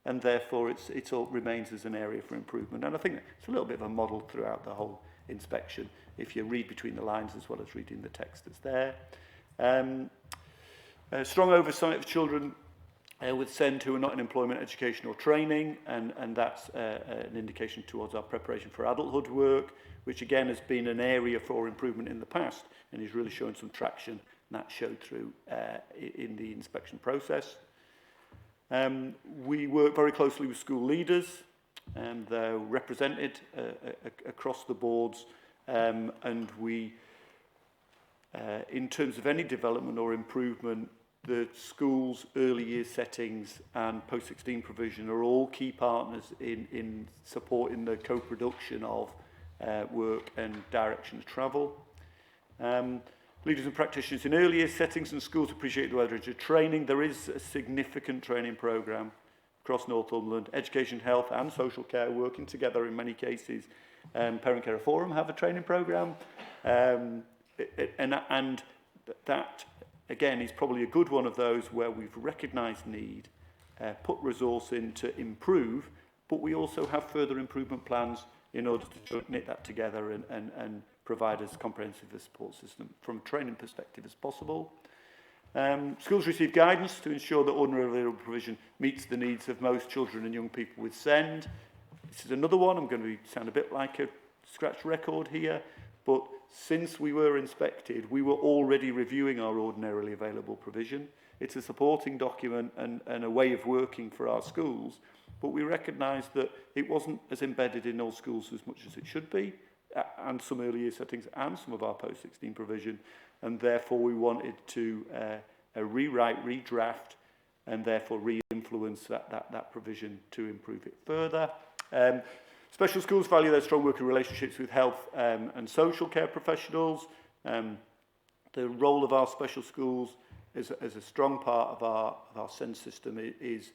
and therefore it all remains as an area for improvement. And I think it's a little bit of a model throughout the whole inspection, if you read between the lines as well as reading the text that's there. Strong oversight of children with SEND who are not in employment, education or training, and that's an indication towards our preparation for adulthood work, which again has been an area for improvement in the past and is really showing some traction, and that showed through in the inspection process. We work very closely with school leaders, and they're represented across the boards, and we, in terms of any development or improvement, the schools, early years settings and post-16 provision are all key partners in supporting the co-production of work and direction of travel. Leaders and practitioners in early years settings and schools appreciate the wide range of training. There is a significant training programme across Northumberland. Education, health and social care working together in many cases. Parent Carer Forum have a training programme, and that again is probably a good one of those where we've recognised need, put resource in to improve, but we also have further improvement plans in order to knit that together and provide as comprehensive a support system from a training perspective as possible. Schools receive guidance to ensure that ordinary available provision meets the needs of most children and young people with SEND. This is another one. I'm going to sound a bit like a scratched record here, but since we were inspected, we were already reviewing our ordinarily available provision. It's a supporting document and a way of working for our schools, but we recognised that it wasn't as embedded in all schools as much as it should be, and some early year settings and some of our post-16 provision, and therefore we wanted to rewrite, redraft, and therefore re-influence that provision to improve it further. Special schools value their strong working relationships with health and social care professionals. The role of our special schools as a strong part of our SEND system is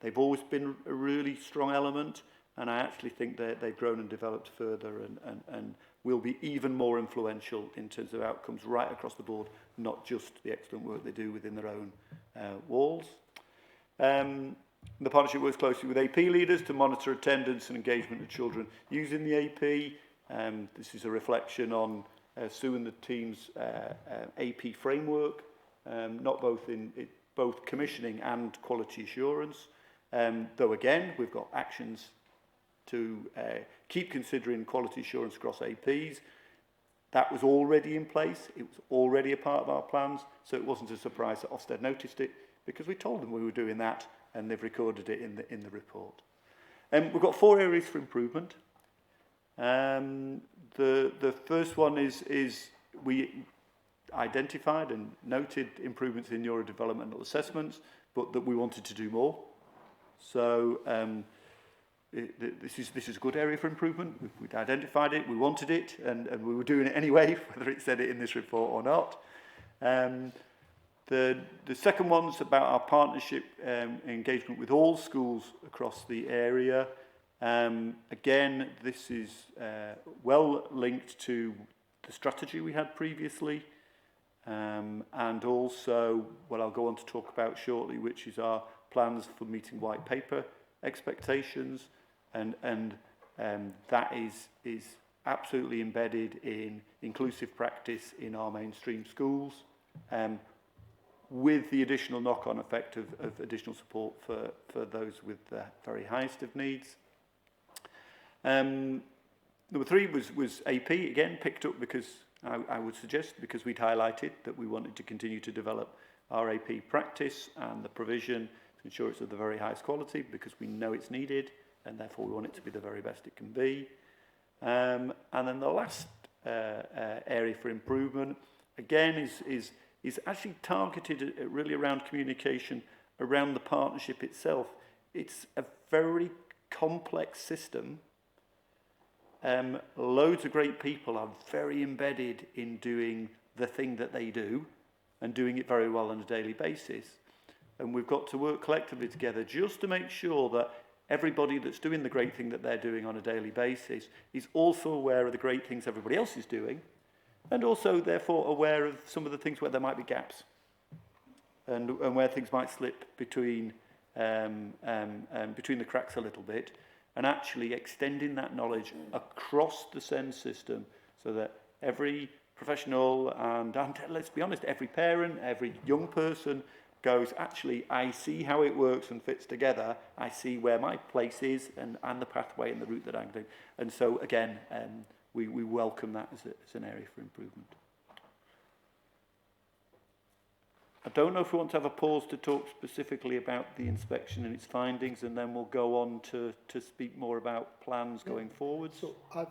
they've always been a really strong element, and I actually think that they've grown and developed further and will be even more influential in terms of outcomes right across the board, not just the excellent work they do within their own walls. The partnership works closely with AP leaders to monitor attendance and engagement of children using the AP. This is a reflection on Sue and the team's AP framework, not both in both commissioning and quality assurance. Though again, we've got actions to keep considering quality assurance across APs. That was already in place. It was already a part of our plans, so it wasn't a surprise that Ofsted noticed it, because we told them we were doing that, and they've recorded it in the report. We've got 4 areas for improvement. The first one is we identified and noted improvements in neurodevelopmental assessments, but that we wanted to do more. So this is a good area for improvement. We'd identified it, we wanted it, and we were doing it anyway, whether it said it in this report or not. The second one's about our partnership engagement with all schools across the area. Again, this is well linked to the strategy we had previously, and also what I'll go on to talk about shortly, which is our plans for meeting white paper expectations, and that is absolutely embedded in inclusive practice in our mainstream schools, with the additional knock-on effect of additional support for those with the very highest of needs. Number 3 was AP, again, picked up because I would suggest because we'd highlighted that we wanted to continue to develop our AP practice and the provision to ensure it's of the very highest quality, because we know it's needed and therefore we want it to be the very best it can be. And then the last area for improvement, again, is actually targeted at really around communication, around the partnership itself. It's a very complex system. Loads of great people are very embedded in doing the thing that they do and doing it very well on a daily basis. And we've got to work collectively together just to make sure that everybody that's doing the great thing that they're doing on a daily basis is also aware of the great things everybody else is doing, and also therefore aware of some of the things where there might be gaps and where things might slip between the cracks a little bit, and actually extending that knowledge across the SEND system so that every professional and let's be honest, every parent, every young person goes, actually, I see how it works and fits together. I see where my place is and the pathway and the route that I'm doing. And so, again, we welcome that as an area for improvement. I don't know if we want to have a pause to talk specifically about the inspection and its findings, and then we'll go on to speak more about plans going forward. So I've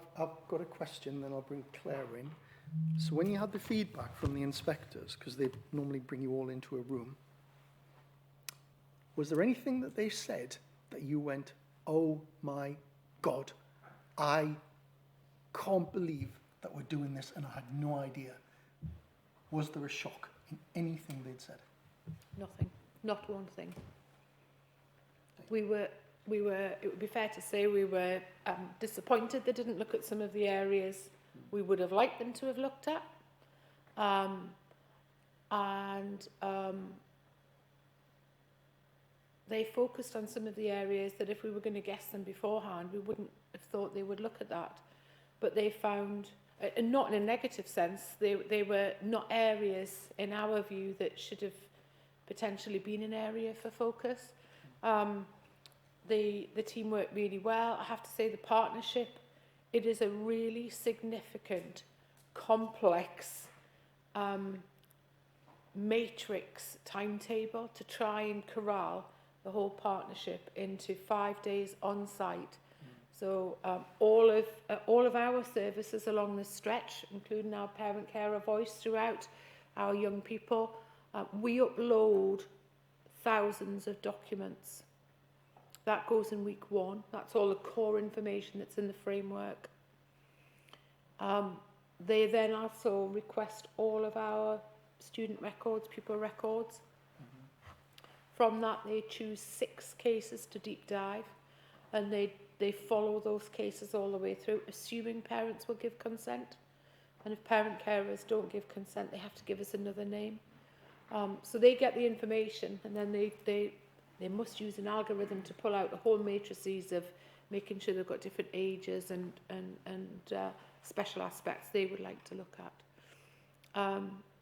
got a question, then I'll bring Claire in. So when you had the feedback from the inspectors, because they normally bring you all into a room, was there anything that they said that you went, oh my God, I can't believe that we're doing this and I had no idea? Was there a shock in anything they'd said? Nothing. Not one thing. We were. It would be fair to say we were disappointed they didn't look at some of the areas we would have liked them to have looked at, they focused on some of the areas that if we were going to guess them beforehand, we wouldn't have thought they would look at that. But they found, and not in a negative sense, they were not areas, in our view, that should have potentially been an area for focus. The team worked really well. I have to say the partnership, it is a really significant, complex matrix timetable to try and corral the whole partnership into 5 days on site. So all of our services along the stretch, including our parent carer voice throughout, our young people, we upload thousands of documents. That goes in week 1. That's all the core information that's in the framework. They then also request all of our student records, pupil records. From that, they choose 6 cases to deep dive, and they follow those cases all the way through, assuming parents will give consent. And if parent carers don't give consent, they have to give us another name. So they get the information, and then they they must use an algorithm to pull out the whole matrices of making sure they've got different ages and special aspects they would like to look at.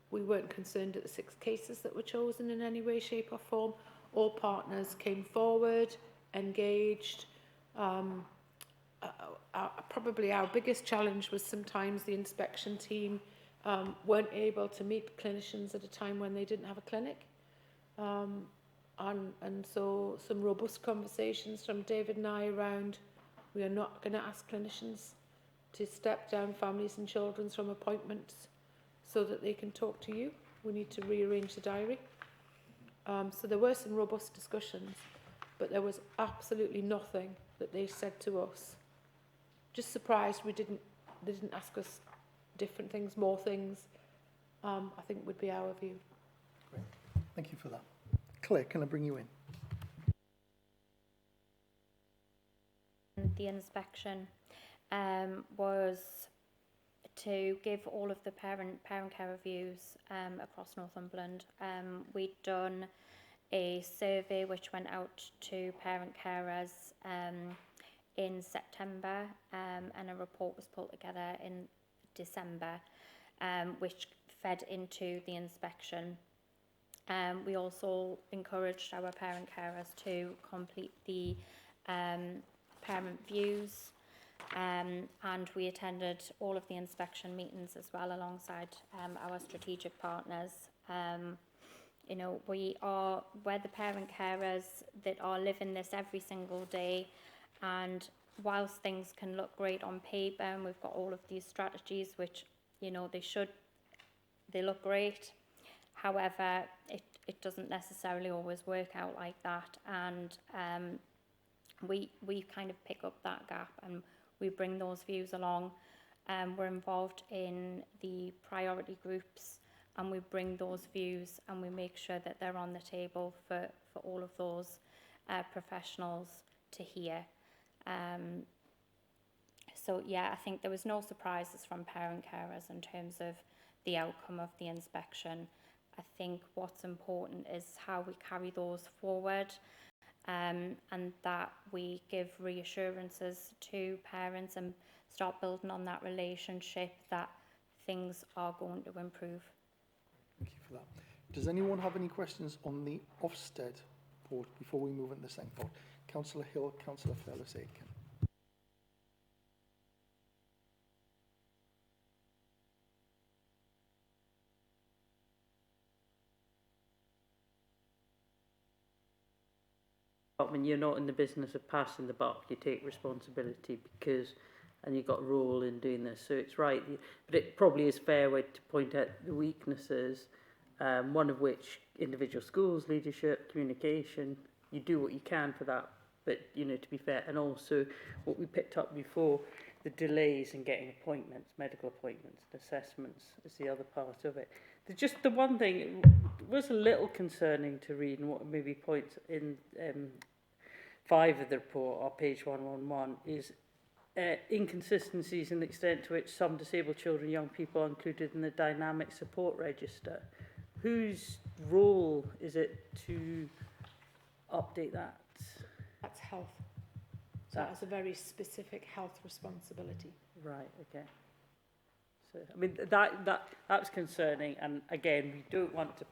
We weren't concerned at the 6 cases that were chosen in any way, shape or form. All partners came forward, engaged. Probably our biggest challenge was sometimes the inspection team weren't able to meet clinicians at a time when they didn't have a clinic. And so some robust conversations from David and I around, we are not going to ask clinicians to step down families and children from appointments so that they can talk to you. We need to rearrange the diary. So there were some robust discussions, but there was absolutely nothing that they said to us. Just surprised they didn't ask us different things, more things, I think would be our view. Great. Thank you for that. Claire, can I bring you in? The inspection was to give all of the parent care reviews across Northumberland. We'd done a survey which went out to parent carers in September, and a report was pulled together in December, which fed into the inspection. We also encouraged our parent carers to complete the parent views, and we attended all of the inspection meetings as well alongside our strategic partners. You know, we're the parent carers that are living this every single day, and whilst things can look great on paper and we've got all of these strategies which, you know, they look great, however, it doesn't necessarily always work out like that, and we kind of pick up that gap and we bring those views along. We're involved in the priority groups and we bring those views and we make sure that they're on the table for all of those professionals to hear. So yeah, I think there was no surprises from parent carers in terms of the outcome of the inspection. I think what's important is how we carry those forward, and that we give reassurances to parents and start building on that relationship that things are going to improve. Thank you for that. Does anyone have any questions on the Ofsted report before we move on to the second part? Councillor Hill, Councillor Fellis-Aiken. When you're not in the business of passing the buck, you take responsibility and you've got a role in doing this. So it's right, but it probably is fair way to point out the weaknesses, one of which individual schools, leadership, communication. You do what you can for that, but you know, to be fair, and also what we picked up before, the delays in getting appointments, medical appointments, assessments is the other part of it. There's just the one thing, it was a little concerning to read, and what maybe points in 5 of the report, or page 111, is inconsistencies in the extent to which some disabled children and young people are included in the dynamic support register. Whose role is it to update that? That's health. So that is a very specific health responsibility. Right, okay. So, I mean, that's concerning, and again, we don't want to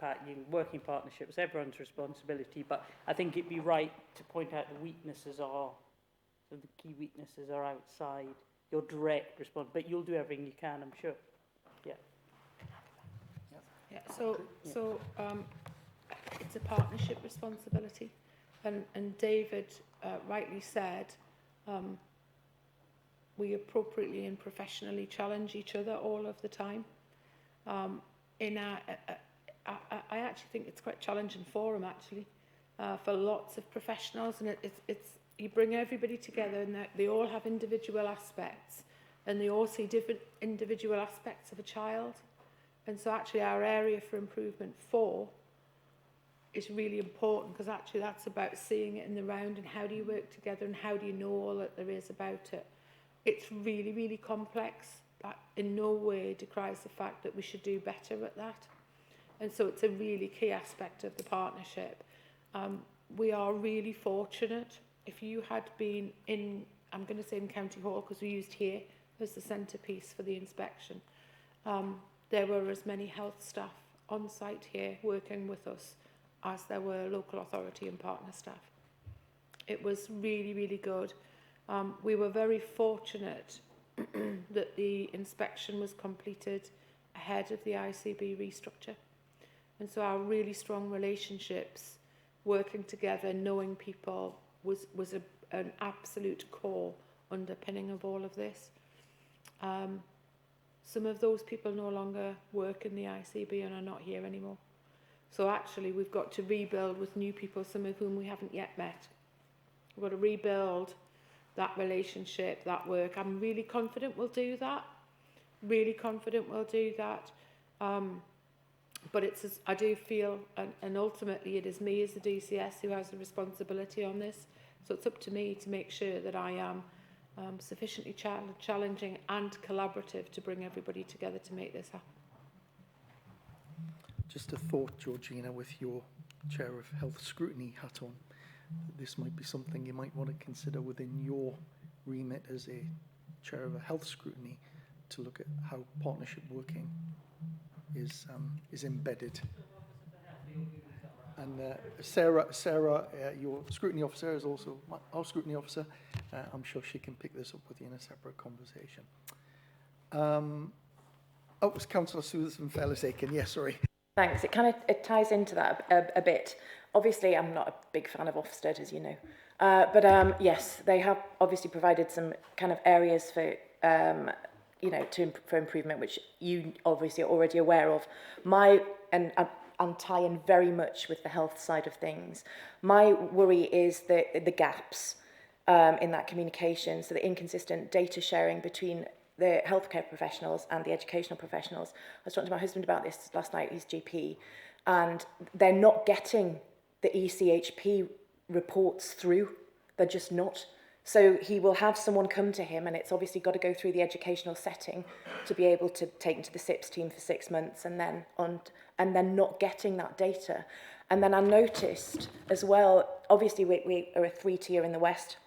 working partnerships, everyone's responsibility, but I think it'd be right to point out the weaknesses are, so the key weaknesses are outside your direct response, but you'll do everything you can, I'm sure. Yeah. Yeah, so it's a partnership responsibility, and David rightly said, we appropriately and professionally challenge each other all of the time. I actually think it's quite a challenging forum, actually, for lots of professionals, and it's you bring everybody together, and they all have individual aspects, and they all see different individual aspects of a child, and so actually our area for improvement 4 is really important, because actually that's about seeing it in the round and how do you work together and how do you know all that there is about it. It's really, really complex. That in no way decries the fact that we should do better at that. And so it's a really key aspect of the partnership. We are really fortunate. If you had been in, I'm going to say in County Hall, because we used here as the centrepiece for the inspection, there were as many health staff on site here working with us as there were local authority and partner staff. It was really, really good. We were very fortunate that the inspection was completed ahead of the ICB restructure. And so our really strong relationships, working together, knowing people, was an absolute core underpinning of all of this. Some of those people no longer work in the ICB and are not here anymore. So actually we've got to rebuild with new people, some of whom we haven't yet met. We've got to rebuild that relationship, that work. I'm really confident we'll do that. Really confident we'll do that. But I do feel, and ultimately it is me as the DCS who has the responsibility on this. So it's up to me to make sure that I am sufficiently challenging and collaborative to bring everybody together to make this happen. Just a thought, Georgina, with your Chair of Health Scrutiny hat on, this might be something you might want to consider within your remit as a Chair of a Health Scrutiny, to look at how partnership working is embedded. And Sarah, your scrutiny officer, is also our scrutiny officer. I'm sure she can pick this up with you in a separate conversation. It was Councillor Susan Fellis-Aiken. Yes, sorry. Thanks. It ties into that a bit. Obviously, I'm not a big fan of Ofsted, as you know. But yes, they have obviously provided some kind of areas for for improvement, which you obviously are already aware of. I'm tying very much with the health side of things. My worry is the gaps in that communication, so the inconsistent data sharing between the healthcare professionals and the educational professionals. I was talking to my husband about this last night, he's GP, and they're not getting the ECHP reports through. They're just not. So he will have someone come to him, and it's obviously got to go through the educational setting to be able to take him to the SIPS team for 6 months, and then not getting that data. And then I noticed as well, obviously we are a 3-tier in the West,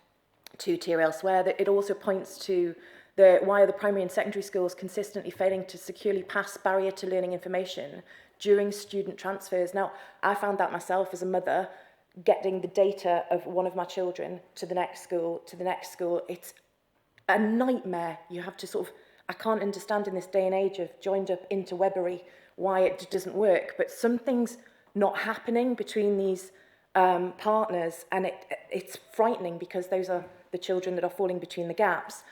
2-tier elsewhere, that it also points to why are the primary and secondary schools consistently failing to securely pass barrier to learning information during student transfers. Now, I found that myself as a mother, getting the data of one of my children to the next school, it's a nightmare. You have to I can't understand in this day and age of joined up interwebbery why it doesn't work, but something's not happening between these partners, and it's frightening because those are the children that are falling between the gaps.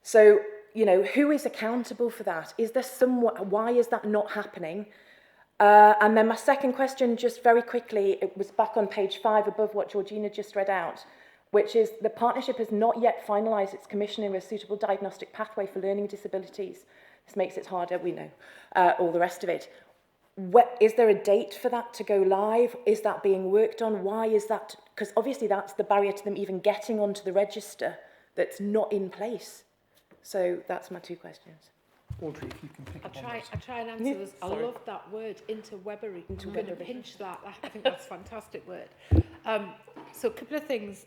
So, who is accountable for that? Is there why is that not happening? And then my second question, just very quickly, it was back on page 5 above what Georgina just read out, which is the partnership has not yet finalised its commissioning of a suitable diagnostic pathway for learning disabilities. This makes it harder, we know, all the rest of it. Is there a date for that to go live? Is that being worked on? Why is that? Because obviously that's the barrier to them even getting onto the register that's not in place. So that's my 2 questions. Audrey, if you can pick up on I those. try and answer this. I love that word, interwebbery. I'm going to pinch that. I think that's a fantastic word. So a couple of things.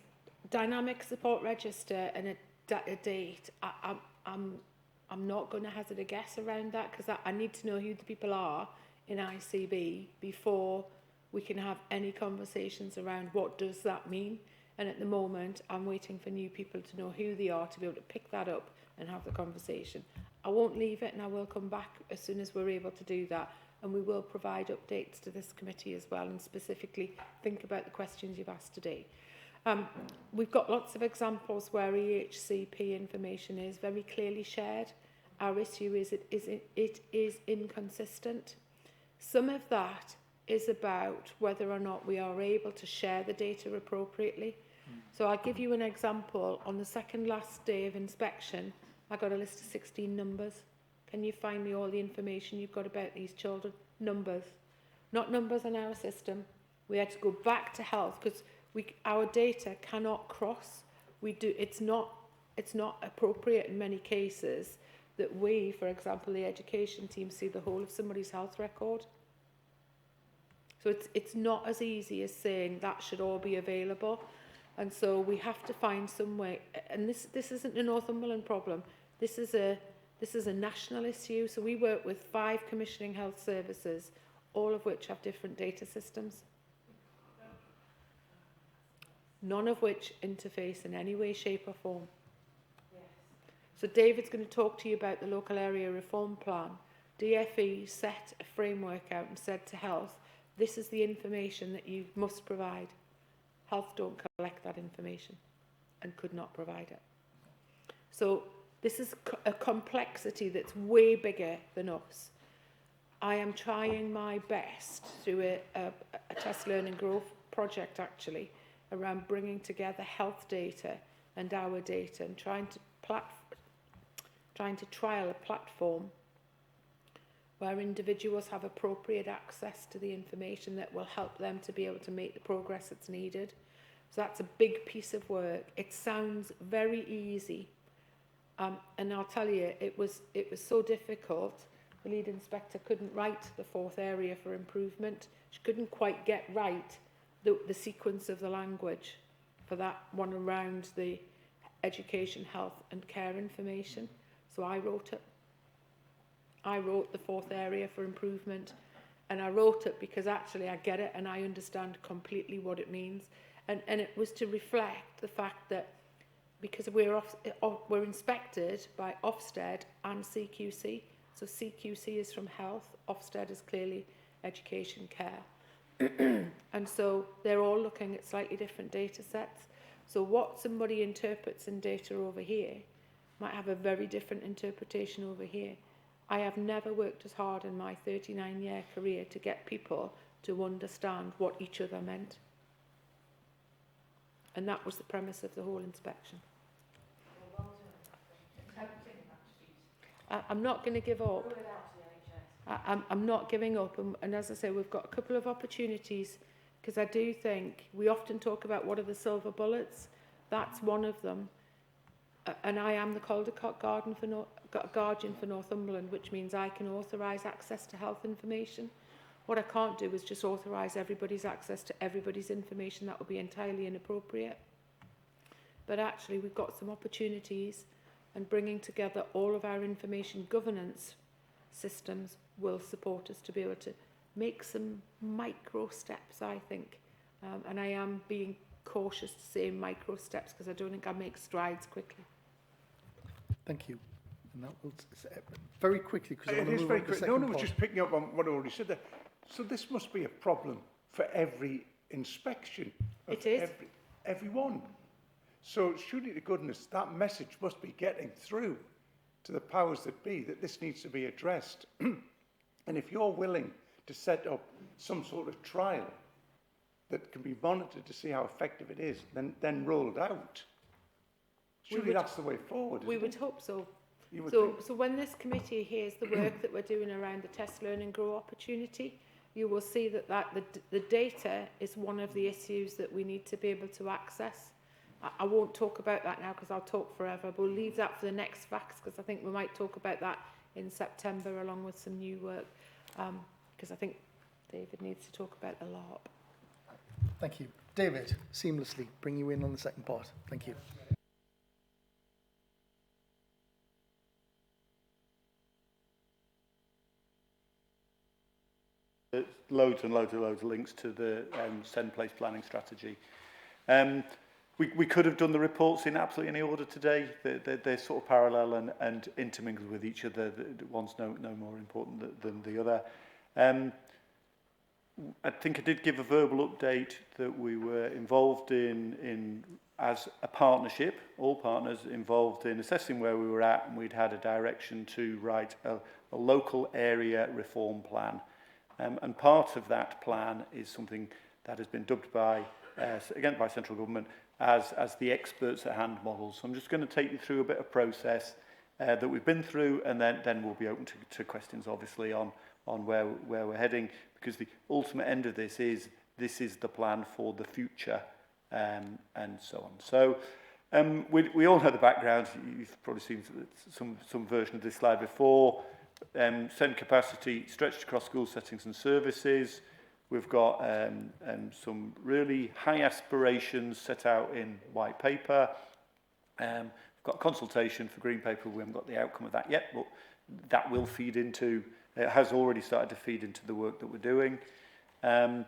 Dynamic support register and a date. I'm not going to hazard a guess around that, because I need to know who the people are in ICB before we can have any conversations around what does that mean. And at the moment, I'm waiting for new people to know who they are to be able to pick that up and have the conversation. I won't leave it, and I will come back as soon as we're able to do that. And we will provide updates to this committee as well, and specifically think about the questions you've asked today. We've got lots of examples where EHCP information is very clearly shared. Our issue is it is inconsistent. Some of that is about whether or not we are able to share the data appropriately. So I'll give you an example. On the second last day of inspection, I got a list of 16 numbers. Can you find me all the information you've got about these children? Numbers. Not numbers on our system. We had to go back to health because our data cannot cross. It's not appropriate in many cases that we, for example, the education team, see the whole of somebody's health record. So it's not as easy as saying that should all be available. And so we have to find some way, and this isn't a Northumberland problem. This is a national issue. So we work with 5 commissioning health services, all of which have different data systems. None of which interface in any way, shape or form. Yes. So David's going to talk to you about the local area reform plan. DFE set a framework out and said to health, this is the information that you must provide. Health don't collect that information and could not provide it. So this is a complexity that's way bigger than us. I am trying my best through a test learn and grow project actually around bringing together health data and our data and trying to trial a platform where individuals have appropriate access to the information that will help them to be able to make the progress that's needed. So that's a big piece of work. It sounds very easy, and I'll tell you, it was so difficult. The lead inspector couldn't write the 4th area for improvement. She couldn't quite get right the sequence of the language for that one around the education, health and care information. So I wrote it. I wrote the 4th area for improvement, and I wrote it because actually I get it and I understand completely what it means. And it was to reflect the fact that because we're inspected by Ofsted and CQC. So CQC is from health, Ofsted is clearly education care. And so they're all looking at slightly different data sets. So what somebody interprets in data over here might have a very different interpretation over here. I have never worked as hard in my 39-year career to get people to understand what each other meant. And that was the premise of the whole inspection. I'm not going to give up. I'm not giving up. And as I say, we've got a couple of opportunities, because I do think we often talk about what are the silver bullets. That's one of them. And I am the Caldecott Guardian for Northumberland, which means I can authorise access to health information. What I can't do is just authorise everybody's access to everybody's information. That would be entirely inappropriate. But actually, we've got some opportunities, and bringing together all of our information governance systems will support us to be able to make some micro steps, I think. And I am being cautious to say micro steps because I don't think I make strides quickly. Thank you. And that will very quickly, because I want to move on to the second No, part. just picking up on what I already said there. So this must be a problem for every inspection. It is. Everyone. So surely to goodness, that message must be getting through to the powers that be that this needs to be addressed. And if you're willing to set up some sort of trial that can be monitored to see how effective it is, then rolled out, surely that's the way forward. We would hope so. So when this committee hears the work that we're doing around the test, learn and grow opportunity, you will see that the data is one of the issues that we need to be able to access. I won't talk about that now because I'll talk forever, but we'll leave that for the next facts, because I think we might talk about that in September along with some new work, because I think David needs to talk about the LARP. Thank you. David, seamlessly bring you in on the second part. Thank you. Loads and loads of links to the send place planning strategy. We could have done the reports in absolutely any order today. They're sort of parallel and intermingled with each other. One's no more important than the other. I think I did give a verbal update that we were involved in as a partnership, all partners involved in assessing where we were at, and we'd had a direction to write a local area reform plan. And part of that plan is something that has been dubbed by, again by central government, as the experts at hand model. So I'm just going to take you through a bit of process that we've been through, and then we'll be open to questions, obviously, on where we're heading, because the ultimate end of this is the plan for the future, and so on. So we all know the background. You've probably seen some version of this slide before. Send capacity stretched across school settings and services. We've got some really high aspirations set out in white paper. We've got a consultation for green paper. We haven't got the outcome of that yet, but that will feed into, it has already started to feed into the work that we're doing. Part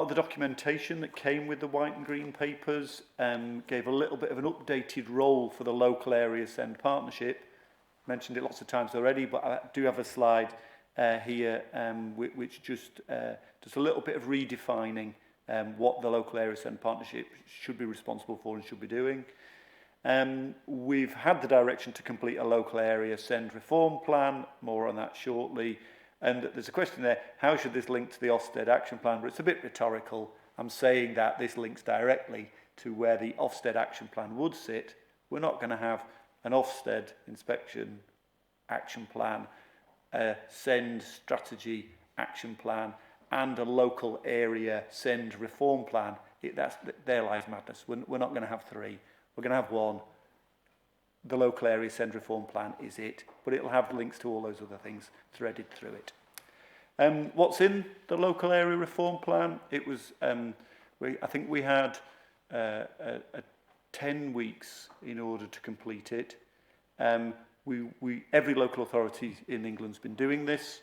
of the documentation that came with the white and green papers gave a little bit of an updated role for the local area SEND partnership. Mentioned it lots of times already, but I do have a slide here which just does a little bit of redefining what the local area SEND partnership should be responsible for and should be doing. We've had the direction to complete a local area SEND reform plan, more on that shortly. And there's a question there, how should this link to the Ofsted action plan? But it's a bit rhetorical. I'm saying that this links directly to where the Ofsted action plan would sit. We're not going to have an Ofsted inspection action plan, a SEND strategy action plan, and a local area SEND reform plan. There lies madness. We're not going to have three. We're going to have one. The local area SEND reform plan is it, but it'll have links to all those other things threaded through it. What's in the local area reform plan? It was, I think we had 10 weeks in order to complete it. Every local authority in England's been doing this.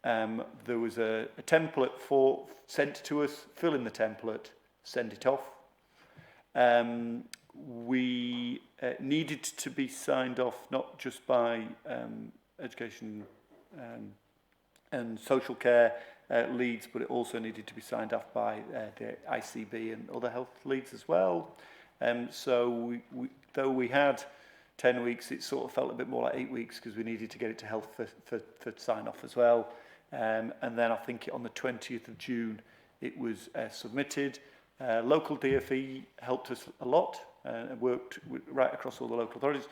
There was a template sent to us, fill in the template, send it off. We needed to be signed off not just by education and social care leads, but it also needed to be signed off by the ICB and other health leads as well. So though we had 10 weeks, it sort of felt a bit more like 8 weeks because we needed to get it to health for sign off as well. And then I think on the 20th of June, it was submitted. Local DFE helped us a lot and worked right across all the local authorities.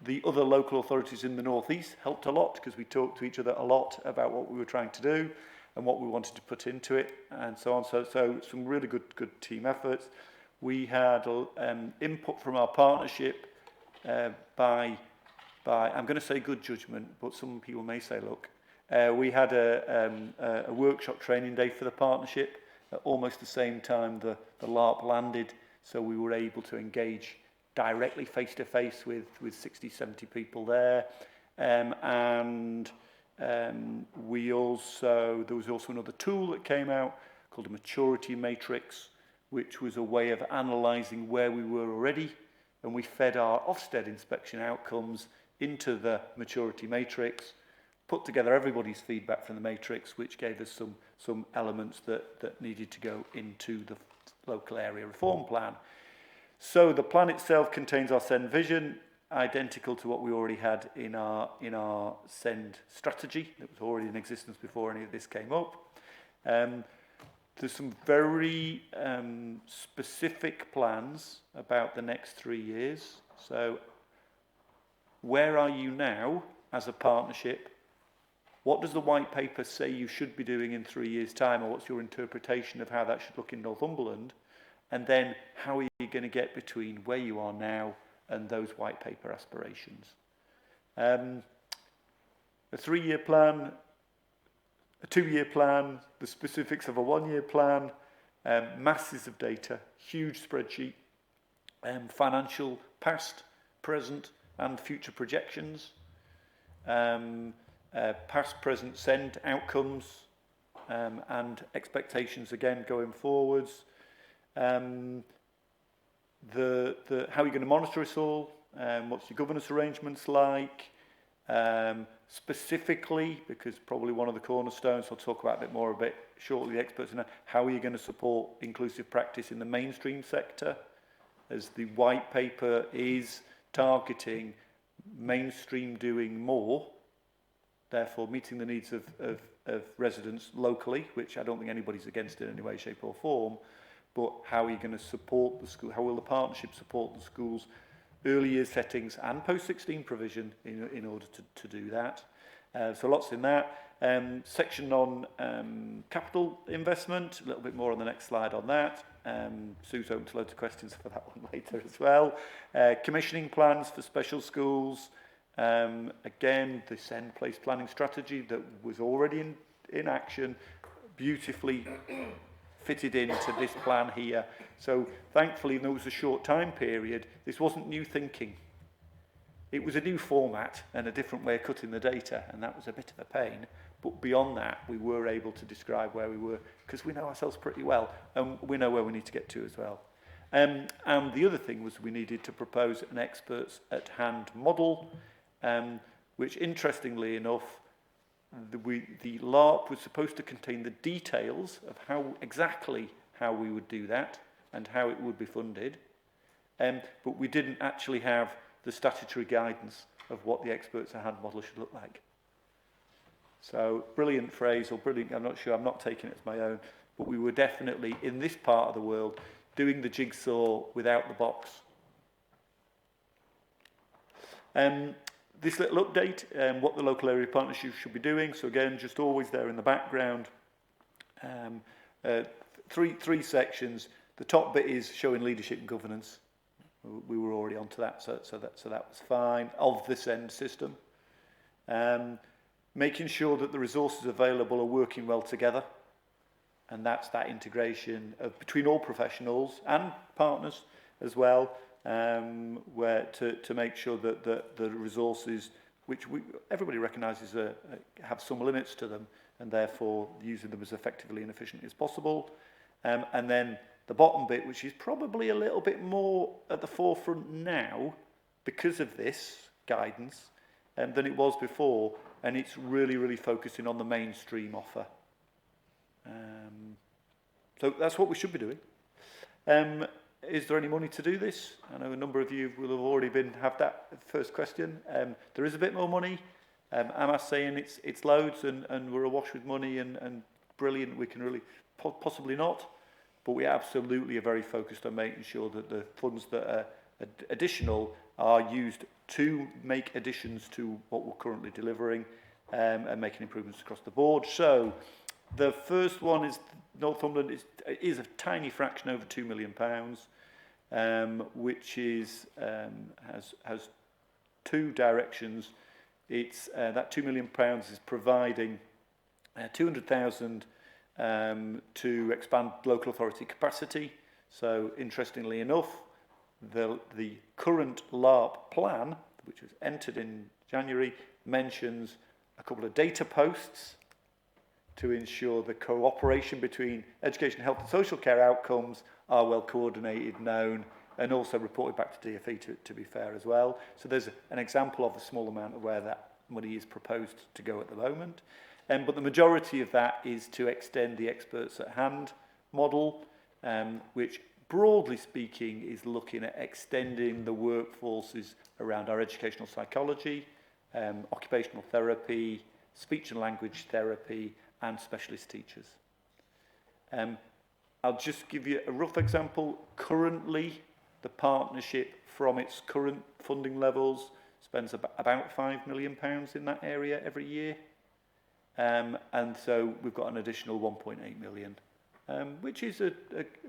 The other local authorities in the northeast helped a lot because we talked to each other a lot about what we were trying to do and what we wanted to put into it and so on. So some really good team efforts. We had input from our partnership by I'm going to say good judgment, but some people may say, look, we had a workshop training day for the partnership at almost the same time the LARP landed, so we were able to engage directly face-to-face with 60, 70 people there. We also, there was also another tool that came out called a maturity matrix, which was a way of analysing where we were already, and we fed our Ofsted inspection outcomes into the maturity matrix, put together everybody's feedback from the matrix, which gave us some elements that needed to go into the local area reform plan. So the plan itself contains our SEND vision, identical to what we already had in our SEND strategy that was already in existence before any of this came up. There's some very specific plans about the next 3 years. So where are you now as a partnership? What does the white paper say you should be doing in 3 years' time, or what's your interpretation of how that should look in Northumberland? And then how are you going to get between where you are now and those white paper aspirations? A 3-year plan, a 2-year plan, the specifics of a 1-year plan, masses of data, huge spreadsheet, financial past, present and future projections, past, present, SEND outcomes and expectations again going forwards. How are you going to monitor us all? What's your governance arrangements like? Specifically, because probably one of the cornerstones, I'll talk about a bit shortly, the experts know, how are you going to support inclusive practice in the mainstream sector? As the white paper is targeting mainstream doing more, therefore meeting the needs of residents locally, which I don't think anybody's against in any way, shape or form, but how are you going to support the school? How will the partnership support the schools' early years settings and post-16 provision in order to do that? So lots in that. Section on capital investment, a little bit more on the next slide on that. Sue's open to loads of questions for that one later as well. Commissioning plans for special schools. Again, the SEND place planning strategy that was already in action, beautifully fitted into this plan here. So thankfully, even though it was a short time period, this wasn't new thinking. It was a new format and a different way of cutting the data, and that was a bit of a pain. But beyond that, we were able to describe where we were, because we know ourselves pretty well, and we know where we need to get to as well. And the other thing was we needed to propose an experts at hand model, which interestingly enough, the LARP was supposed to contain the details of exactly how we would do that and how it would be funded, but we didn't actually have the statutory guidance of what the experts at hand model should look like. So brilliant phrase, or brilliant, I'm not sure, I'm not taking it as my own, but we were definitely in this part of the world doing the jigsaw without the box. This little update, what the local area partnerships should be doing. So again, just always there in the background. Three sections. The top bit is showing leadership and governance. We were already onto that, so that was fine. Of this end system. Making sure that the resources available are working well together. And that's that integration between all professionals and partners as well, where to make sure that the resources, which everybody recognises have some limits to them, and therefore using them as effectively and efficiently as possible. And then the bottom bit, which is probably a little bit more at the forefront now because of this guidance than it was before, and it's really, really focusing on the mainstream offer. So that's what we should be doing. Is there any money to do this? I know a number of you will have already have that first question. There is a bit more money. Am I saying it's loads and we're awash with money and brilliant? We can really possibly not, but we absolutely are very focused on making sure that the funds that are additional are used to make additions to what we're currently delivering and making improvements across the board. So the first one is Northumberland is a tiny fraction over £2 million, which is has two directions. It's that £2 million is providing 200,000 to expand local authority capacity. So interestingly enough, the current LARP plan, which was entered in January, mentions a couple of data posts to ensure the cooperation between education, health and social care outcomes are well coordinated, known, and also reported back to DFE to be fair as well. So there's an example of a small amount of where that money is proposed to go at the moment. But the majority of that is to extend the experts at hand model, which broadly speaking is looking at extending the workforces around our educational psychology, occupational therapy, speech and language therapy, and specialist teachers. I'll just give you a rough example. Currently, the partnership from its current funding levels spends about £5 million in that area every year. And so we've got an additional 1.8 million, which is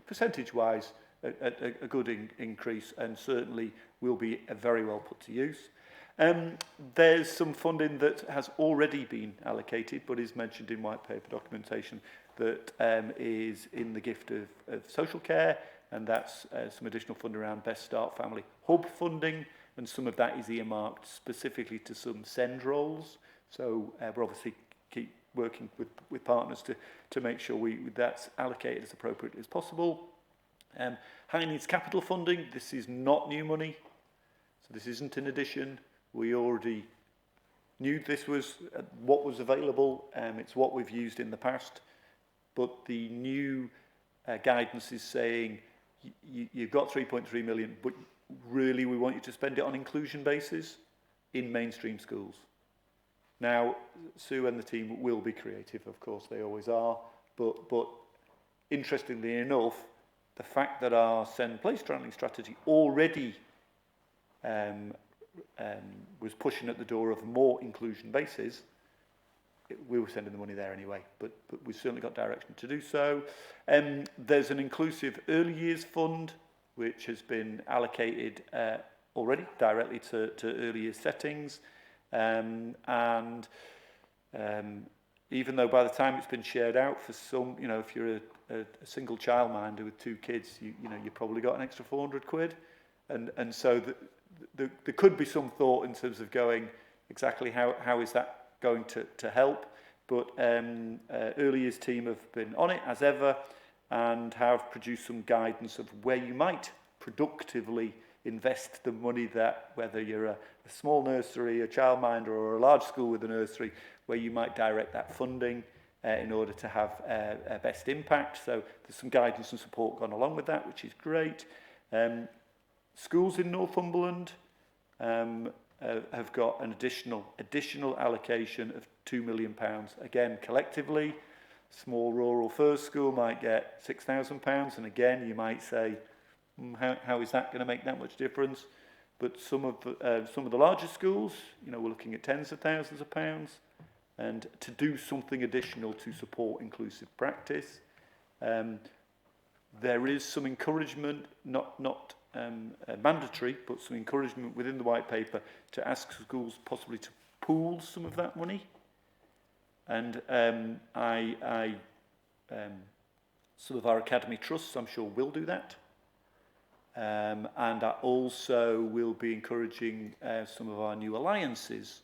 percentage-wise a good increase, and certainly will be very well put to use. There's some funding that has already been allocated, but is mentioned in white paper documentation, that is in the gift of social care, and that's some additional funding around Best Start Family Hub funding, and some of that is earmarked specifically to some SEND roles. So we're obviously keep working with partners to make sure that's allocated as appropriately as possible. High needs capital funding, this is not new money, so this isn't in addition. We already knew this was what was available, it's what we've used in the past, but the new guidance is saying you've got 3.3 million, but really we want you to spend it on inclusion basis in mainstream schools. Now, Sue and the team will be creative, of course, they always are, but interestingly enough, the fact that our send place trialling strategy already was pushing at the door of more inclusion bases, we were sending the money there anyway, but we've certainly got direction to do so. There's an inclusive early years fund, which has been allocated already directly to early years settings. even though by the time it's been shared out for some, you know, if you're a single childminder with 2 kids, you know, you've probably got an extra 400 quid. And so there could be some thought in terms of going exactly how is that going to help. But early years team have been on it as ever and have produced some guidance of where you might productively invest the money, that whether you're a small nursery, a childminder, or a large school with a nursery, where you might direct that funding in order to have a best impact. So there's some guidance and support gone along with that, which is great. Schools in Northumberland have got an additional allocation of £2 million. Again, collectively, small rural first school might get £6,000, and again, you might say, how is that going to make that much difference? But some of the larger schools, you know, we're looking at tens of thousands of pounds, and to do something additional to support inclusive practice. There is some encouragement, not mandatory, but some encouragement within the white paper to ask schools possibly to pool some of that money. And some of our academy trusts, I'm sure, will do that. And I also will be encouraging some of our new alliances,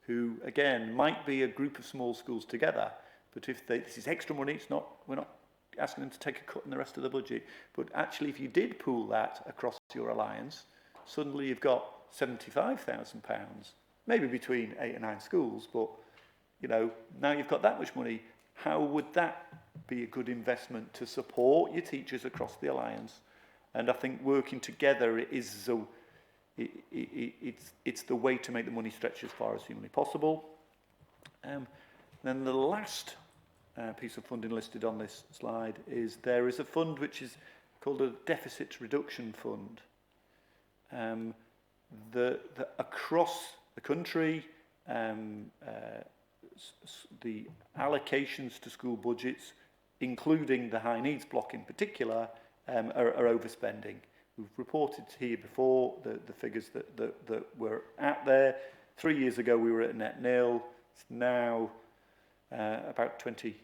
who, again, might be a group of small schools together, but if this is extra money, we're not asking them to take a cut in the rest of the budget. But actually, if you did pool that across your alliance, suddenly you've got £75,000, maybe between 8 or 9 schools, but you know, now you've got that much money. How would that be a good investment to support your teachers across the alliance? And I think working together is it's the way to make the money stretch as far as humanly possible. Then the last piece of funding listed on this slide is there is a fund which is called a deficit reduction fund. Across the country, the allocations to school budgets, including the high needs block in particular, are overspending. We've reported here before the figures that were out there. 3 years ago we were at net nil. It's now about £20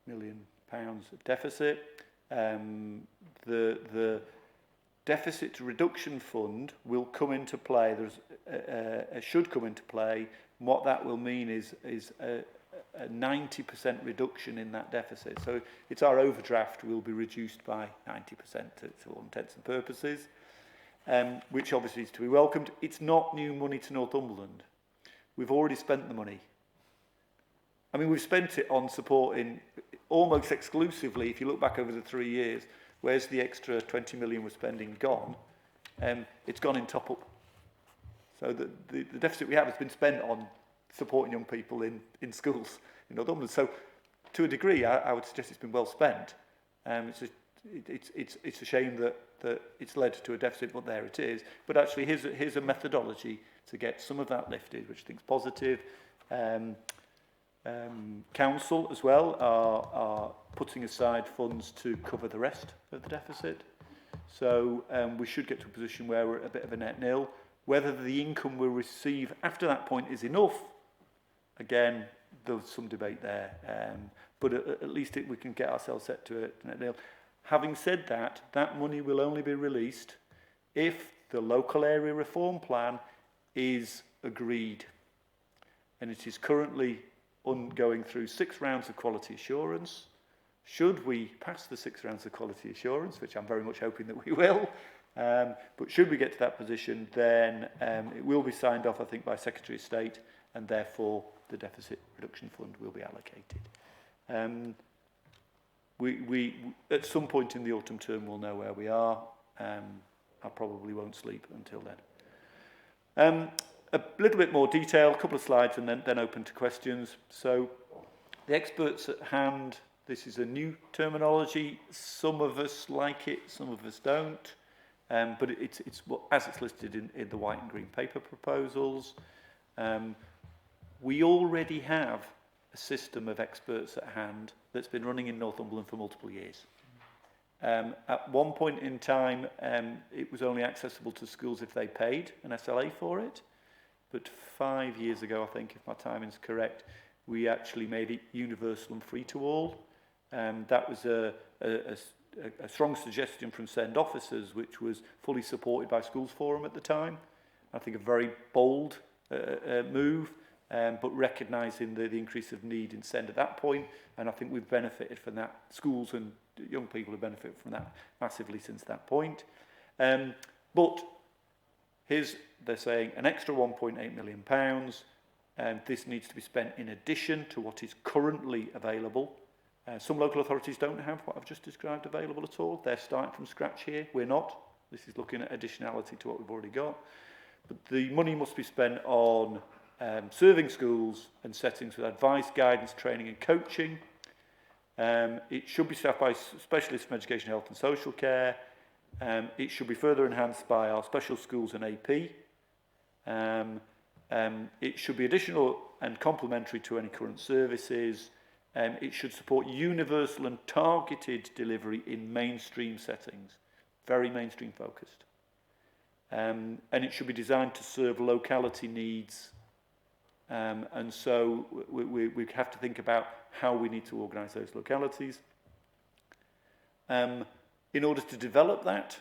million of deficit. The deficit reduction fund will come into play. Should come into play. And what that will mean is a 90% reduction in that deficit. So it's our overdraft will be reduced by 90% to all intents and purposes, which obviously is to be welcomed. It's not new money to Northumberland. We've already spent the money. I mean, we've spent it on supporting almost exclusively, if you look back over the 3 years, where's the extra 20 million we're spending gone? It's gone in top up. So the deficit we have has been spent on supporting young people in schools in Northumberland. So to a degree, I would suggest it's been well spent. It's a shame that it's led to a deficit, but there it is. But actually, here's a methodology to get some of that lifted, which I think is positive. Council as well are putting aside funds to cover the rest of the deficit. So we should get to a position where we're at a bit of a net nil. Whether the income we'll receive after that point is enough, again, there's some debate there. But at least we can get ourselves set to a net nil. Having said that, that money will only be released if the local area reform plan is agreed. And it is currently going through 6 rounds of quality assurance. Should we pass the 6 rounds of quality assurance, which I'm very much hoping that we will, but should we get to that position, then it will be signed off, I think, by Secretary of State, and therefore the deficit reduction fund will be allocated. We at some point in the autumn term will know where we are. I probably won't sleep until then. A little bit more detail, a couple of slides, and then open to questions. So the experts at hand, this is a new terminology. Some of us like it, some of us don't. But it's as it's listed in the white and green paper proposals. We already have a system of experts at hand that's been running in Northumberland for multiple years. At one point in time, it was only accessible to schools if they paid an SLA for it. But 5 years ago, I think, if my timing's correct, we actually made it universal and free to all. That was a strong suggestion from SEND officers, which was fully supported by Schools Forum at the time. I think a very bold move, but recognising the increase of need in SEND at that point, and I think we've benefited from that. Schools and young people have benefited from that massively since that point. But they're saying an extra £1.8 million, and this needs to be spent in addition to what is currently available. Some local authorities don't have what I've just described available at all. They're starting from scratch here. We're not. This is looking at additionality to what we've already got. But the money must be spent on serving schools and settings with advice, guidance, training and coaching. It should be staffed by specialists from education, health and social care. It should be further enhanced by our special schools and AP. It should be additional and complementary to any current services. It should support universal and targeted delivery in mainstream settings, very mainstream focused. And it should be designed to serve locality needs. And so we have to think about how we need to organise those localities. In order to develop that,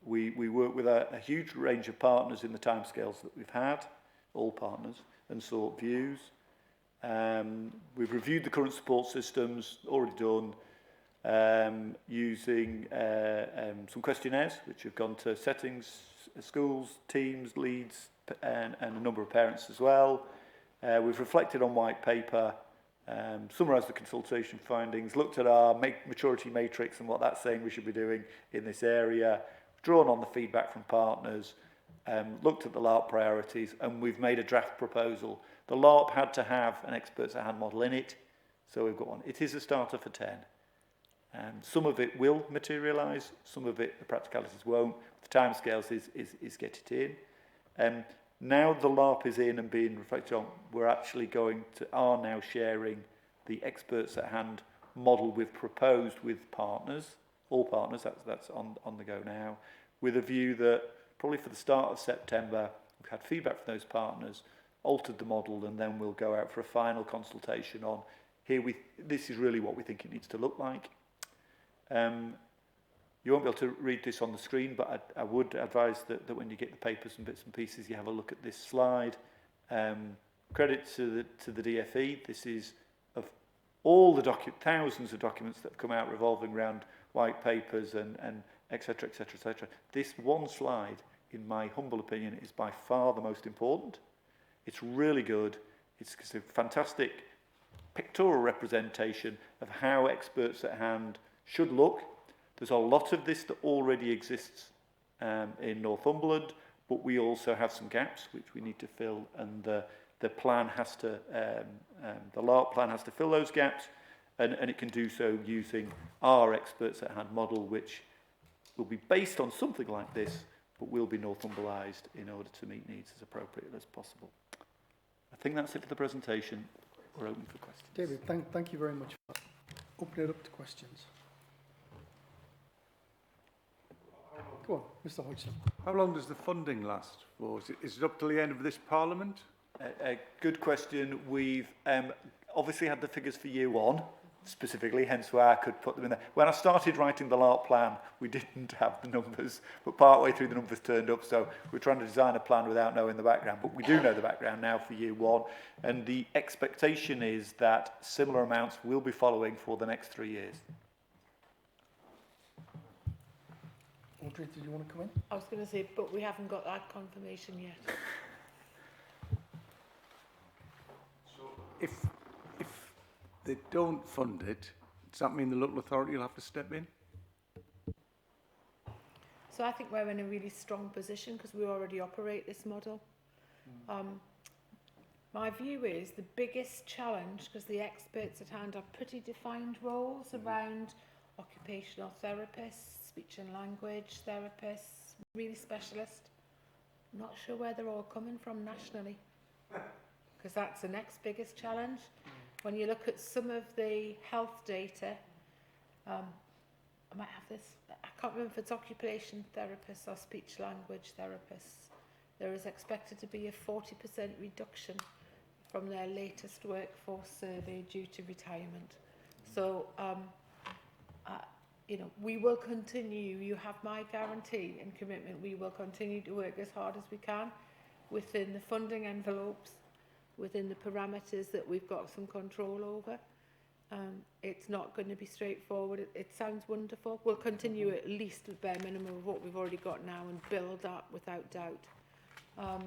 we work with a huge range of partners in the timescales that we've had, all partners, and sought views. We've reviewed the current support systems, already done, using some questionnaires which have gone to settings, schools, teams, leads, and a number of parents as well. We've reflected on white paper, summarised the consultation findings, looked at our maturity matrix and what that's saying we should be doing in this area, drawn on the feedback from partners, looked at the LARP priorities, and we've made a draft proposal. The LARP had to have an experts at hand model in it, so we've got one. It is a starter for 10. Some of it will materialise, some of it, the practicalities won't. The timescales is get it in. Now the LARP is in and being reflected on, we're actually are now sharing the experts at hand model we've proposed with partners, all partners, that's on the go now, with a view that probably for the start of September, we've had feedback from those partners, altered the model, and then we'll go out for a final consultation on this is really what we think it needs to look like. You won't be able to read this on the screen, but I would advise that when you get the papers and bits and pieces, you have a look at this slide. Credit to the DFE. This is of all the thousands of documents that have come out revolving around white papers and et cetera, et cetera, et cetera. This one slide, in my humble opinion, is by far the most important. It's really good. It's a fantastic pictorial representation of how experts at hand should look. There's a lot of this that already exists in Northumberland, but we also have some gaps which we need to fill, and the plan has to, the LARP plan has to fill those gaps, and it can do so using our experts at hand model, which will be based on something like this, but will be Northumberlised in order to meet needs as appropriately as possible. I think that's it for the presentation. We're open for questions. David, thank you very much for that. Open it up to questions. Go on, Mr. Hodgson. How long does the funding last for? Is it up till the end of this Parliament? A good question. We've obviously had the figures for year one, specifically, hence why I could put them in there. When I started writing the LARP plan, we didn't have the numbers, but partway through the numbers turned up, so we're trying to design a plan without knowing the background, but we do know the background now for year one, and the expectation is that similar amounts will be following for the next 3 years. Audrey, did you want to come in? I was going to say, but we haven't got that confirmation yet. So if they don't fund it, does that mean the local authority will have to step in? So I think we're in a really strong position because we already operate this model. My view is the biggest challenge, because the experts at hand are pretty defined roles around occupational therapists, speech and language therapists, really specialist. I'm not sure where they're all coming from nationally, because that's the next biggest challenge. When you look at some of the health data, I might have this, I can't remember if it's occupation therapists or speech language therapists. There is expected to be a 40% reduction from their latest workforce survey due to retirement. So, you know, we will continue, you have my guarantee and commitment, we will continue to work as hard as we can within the funding envelopes, within the parameters that we've got some control over. It's not going to be straightforward. It sounds wonderful. We'll continue at least the bare minimum of what we've already got now and build up without doubt. I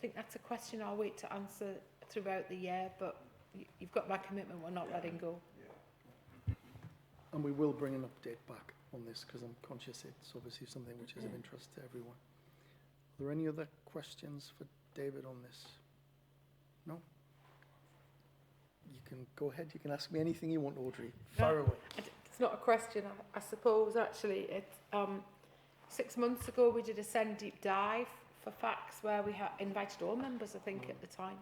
think that's a question I'll wait to answer throughout the year, but you've got my commitment, we're not letting go. And we will bring an update back on this because I'm conscious it's obviously something which is of interest to everyone. Are there any other questions for David on this? No? You can go ahead, you can ask me anything you want, Audrey. Fire away. It's not a question, I suppose, actually. It's 6 months ago we did a Send Deep Dive for facts where we invited all members, I think, at the time.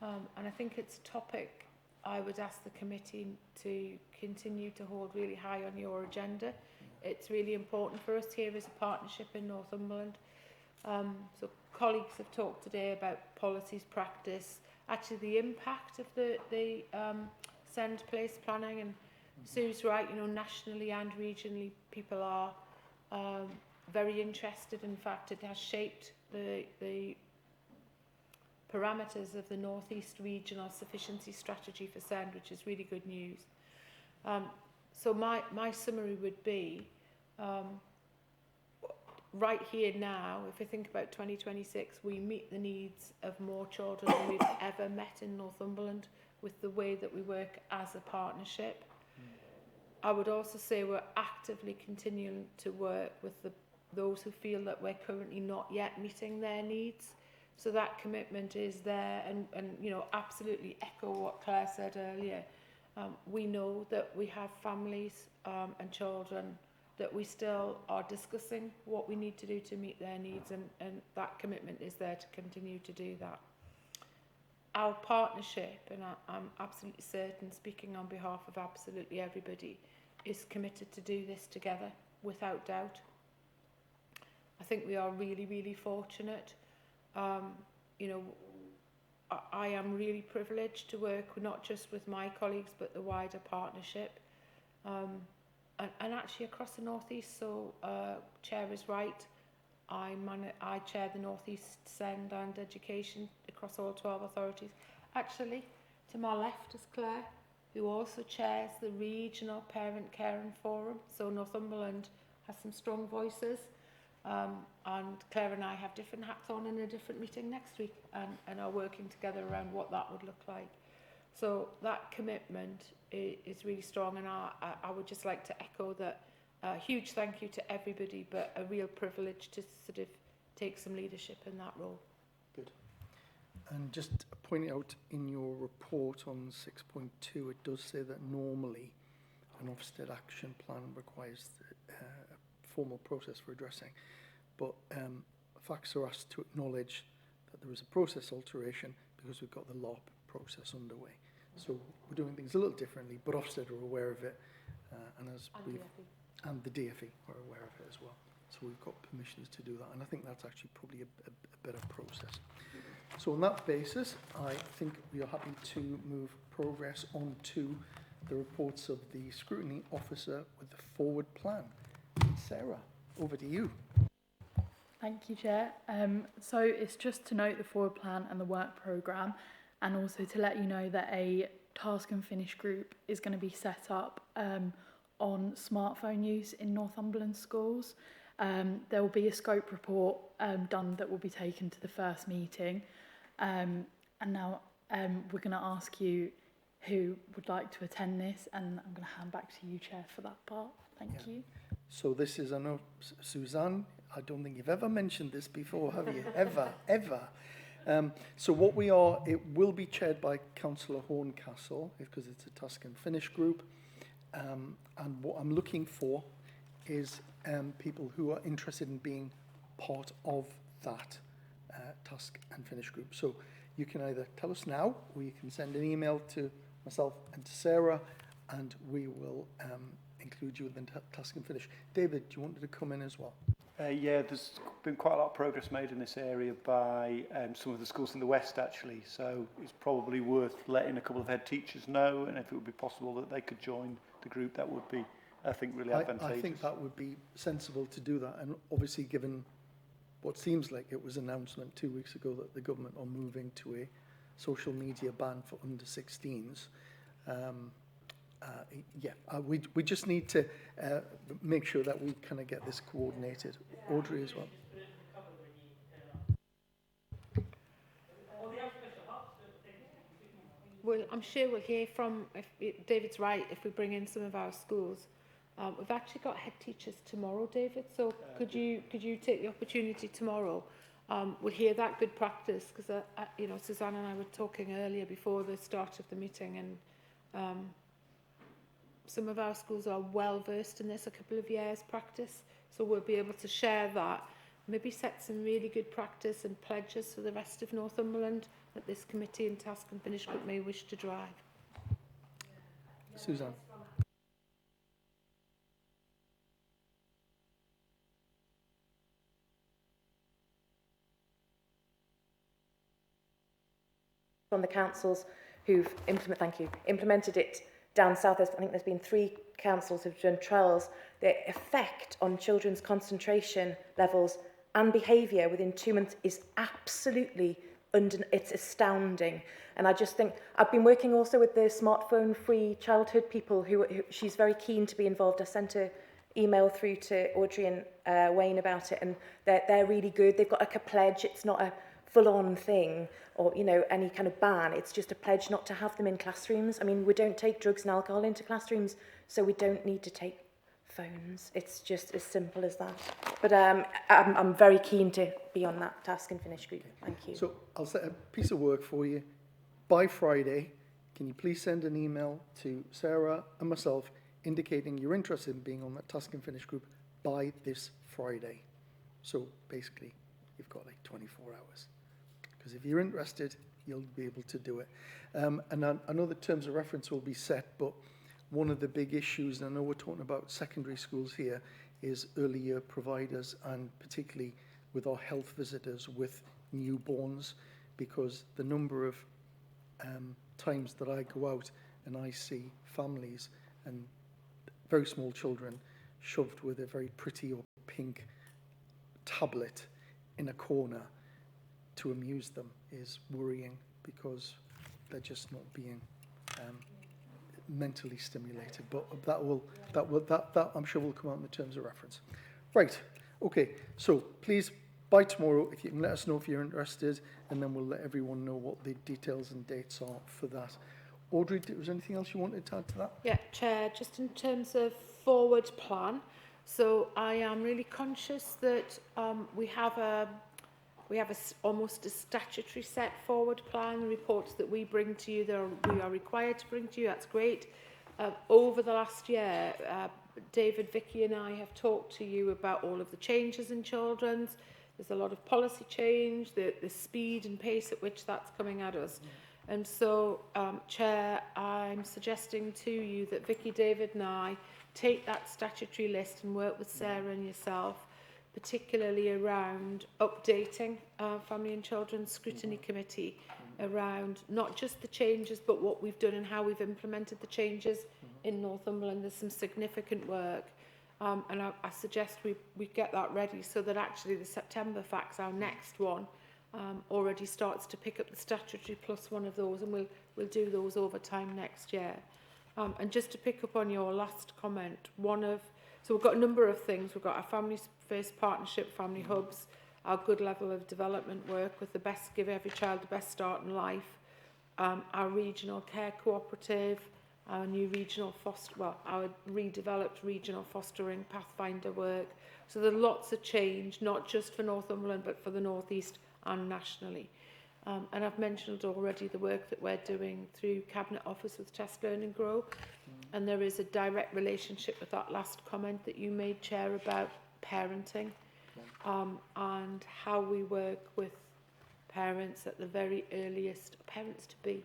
And I think it's a topic I would ask the committee to continue to hold really high on your agenda. It's really important for us here as a partnership in Northumberland. So colleagues have talked today about policies, practice, actually the impact of the send place planning, and Sue's right, you know, nationally and regionally people are very interested. In fact, it has shaped the parameters of the North East Regional Sufficiency Strategy for send, which is really good news. So my summary would be, right here now, if we think about 2026, we meet the needs of more children than we've ever met in Northumberland with the way that we work as a partnership. I would also say we're actively continuing to work with those who feel that we're currently not yet meeting their needs. So that commitment is there, and you know, absolutely echo what Claire said earlier. We know that we have families and children that we still are discussing what we need to do to meet their needs, and that commitment is there to continue to do that. Our partnership, and I'm absolutely certain, speaking on behalf of absolutely everybody, is committed to do this together, without doubt. I think we are really, really fortunate. You know, I am really privileged to work not just with my colleagues, but the wider partnership. And actually across the North East, so Chair is right, I chair the North East Send and Education across all 12 authorities. Actually, to my left is Claire, who also chairs the Regional Parent Caring Forum. So Northumberland has some strong voices, and Claire and I have different hats on in a different meeting next week, and are working together around what that would look like. So that commitment is really strong, and I would just like to echo that. A huge thank you to everybody, but a real privilege to sort of take some leadership in that role. Good. And just pointing out in your report on 6.2, it does say that normally an Ofsted action plan requires a formal process for addressing, but facts are asked to acknowledge that there is a process alteration because we've got the LARP process underway. So we're doing things a little differently, but Ofsted are aware of it, and the DFE are aware of it as well. So we've got permissions to do that, and I think that's actually probably a better process. So on that basis, I think we are happy to move progress on to the reports of the Scrutiny Officer with the forward plan. Sarah, over to you. Thank you, Chair. So it's just to note the forward plan and the work programme, and also to let you know that a task and finish group is going to be set up on smartphone use in Northumberland schools. There will be a scope report done that will be taken to the first meeting. And now we're going to ask you who would like to attend this, and I'm going to hand back to you, Chair, for that part. Thank you. So this is, I know, Suzanne, I don't think you've ever mentioned this before, have you? Ever. So what we are, it will be chaired by Councillor Horncastle, because it's a task and finish group. And what I'm looking for is people who are interested in being part of that task and finish group. So you can either tell us now, or you can send an email to myself and to Sarah, and we will include you in the task and finish. David, do you want to come in as well? Yeah, there's been quite a lot of progress made in this area by some of the schools in the West, actually. So it's probably worth letting a couple of head teachers know, and if it would be possible that they could join the group, that would be, I think, really advantageous. I think that would be sensible to do that. And obviously, given what seems like it was an announcement 2 weeks ago that the government are moving to a social media ban for under 16s, we just need to make sure that we kind of get this coordinated. Audrey as well. Well, I'm sure we'll hear from, if David's right, if we bring in some of our schools. We've actually got head teachers tomorrow, David, so could you take the opportunity tomorrow? We'll hear that good practice, because you know, Suzanne and I were talking earlier before the start of the meeting, and some of our schools are well versed in this, a couple of years practice, so we'll be able to share that, maybe set some really good practice and pledges for the rest of Northumberland that this committee and task and finish group may wish to drive. Suzanne. From the councils who've implemented it down south. I think there's been 3 councils who've done trials. The effect on children's concentration levels and behaviour within 2 months is absolutely it's astounding. And I just think, I've been working also with the smartphone-free childhood people who she's very keen to be involved. I sent an email through to Audrey and Wayne about it, and they're really good. They've got like a pledge. It's not a full-on thing or, you know, any kind of ban. It's just a pledge not to have them in classrooms. I mean, we don't take drugs and alcohol into classrooms, so we don't need to take phones. It's just as simple as that. But I'm very keen to be on that task and finish group. Thank you. So I'll set a piece of work for you. By Friday, can you please send an email to Sarah and myself indicating you're interested in being on that task and finish group by this Friday? So basically, you've got like 24 hours. Because if you're interested, you'll be able to do it. And I know the terms of reference will be set, but one of the big issues, and I know we're talking about secondary schools here, is early year providers, and particularly with our health visitors with newborns, because the number of times that I go out and I see families and very small children shoved with a very pretty or pink tablet in a corner to amuse them is worrying, because they're just not being mentally stimulated. But that I'm sure will come out in the terms of reference. Right. Okay. So please, by tomorrow, if you can let us know if you're interested, and then we'll let everyone know what the details and dates are for that. Audrey, was there anything else you wanted to add to that? Yeah, Chair, just in terms of forward plan. So I am really conscious that we have almost a statutory set forward plan. The reports that we bring to you, we are required to bring to you. That's great. Over the last year, David, Vicky and I have talked to you about all of the changes in children's. There's a lot of policy change, the speed and pace at which that's coming at us. And so, Chair, I'm suggesting to you that Vicky, David and I take that statutory list and work with Sarah and yourself, particularly around updating Family and Children's Scrutiny Committee around not just the changes, but what we've done and how we've implemented the changes in Northumberland. There's some significant work. And I suggest we get that ready so that actually the September facts, our next one, already starts to pick up the statutory plus one of those, and we'll do those over time next year. And just to pick up on your last comment, so we've got a number of things. We've got our Family First Partnership, Family Hubs, our good level of development work with the best, give every child the best start in life, our regional care cooperative, our new regional our redeveloped regional fostering pathfinder work. So there are lots of change, not just for Northumberland, but for the North East and nationally. And I've mentioned already the work that we're doing through Cabinet Office with Test Learn and Grow. And there is a direct relationship with that last comment that you made, Chair, about parenting, and how we work with parents at the very earliest, parents-to-be,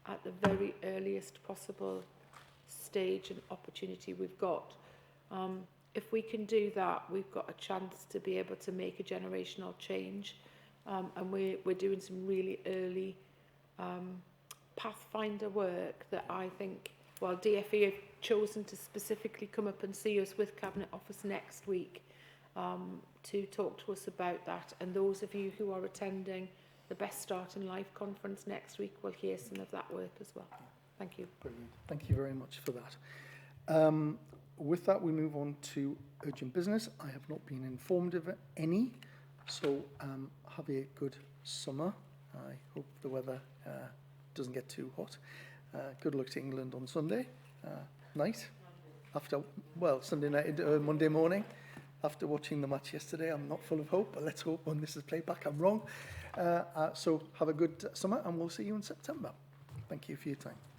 at the very earliest possible stage and opportunity we've got. if we can do that, we've got a chance to be able to make a generational change. And we're doing some really early pathfinder work that I think, well, DFE have chosen to specifically come up and see us with Cabinet Office next week to talk to us about that. And those of you who are attending the Best Start in Life conference next week will hear some of that work as well. Thank you. Brilliant. Thank you very much for that. With that, we move on to urgent business. I have not been informed of any, so have a good summer. I hope the weather doesn't get too hot. Good luck to England on Sunday night. Sunday night, Monday morning. After watching the match yesterday, I'm not full of hope, but let's hope when this is played back I'm wrong. So have a good summer, and we'll see you in September. Thank you for your time.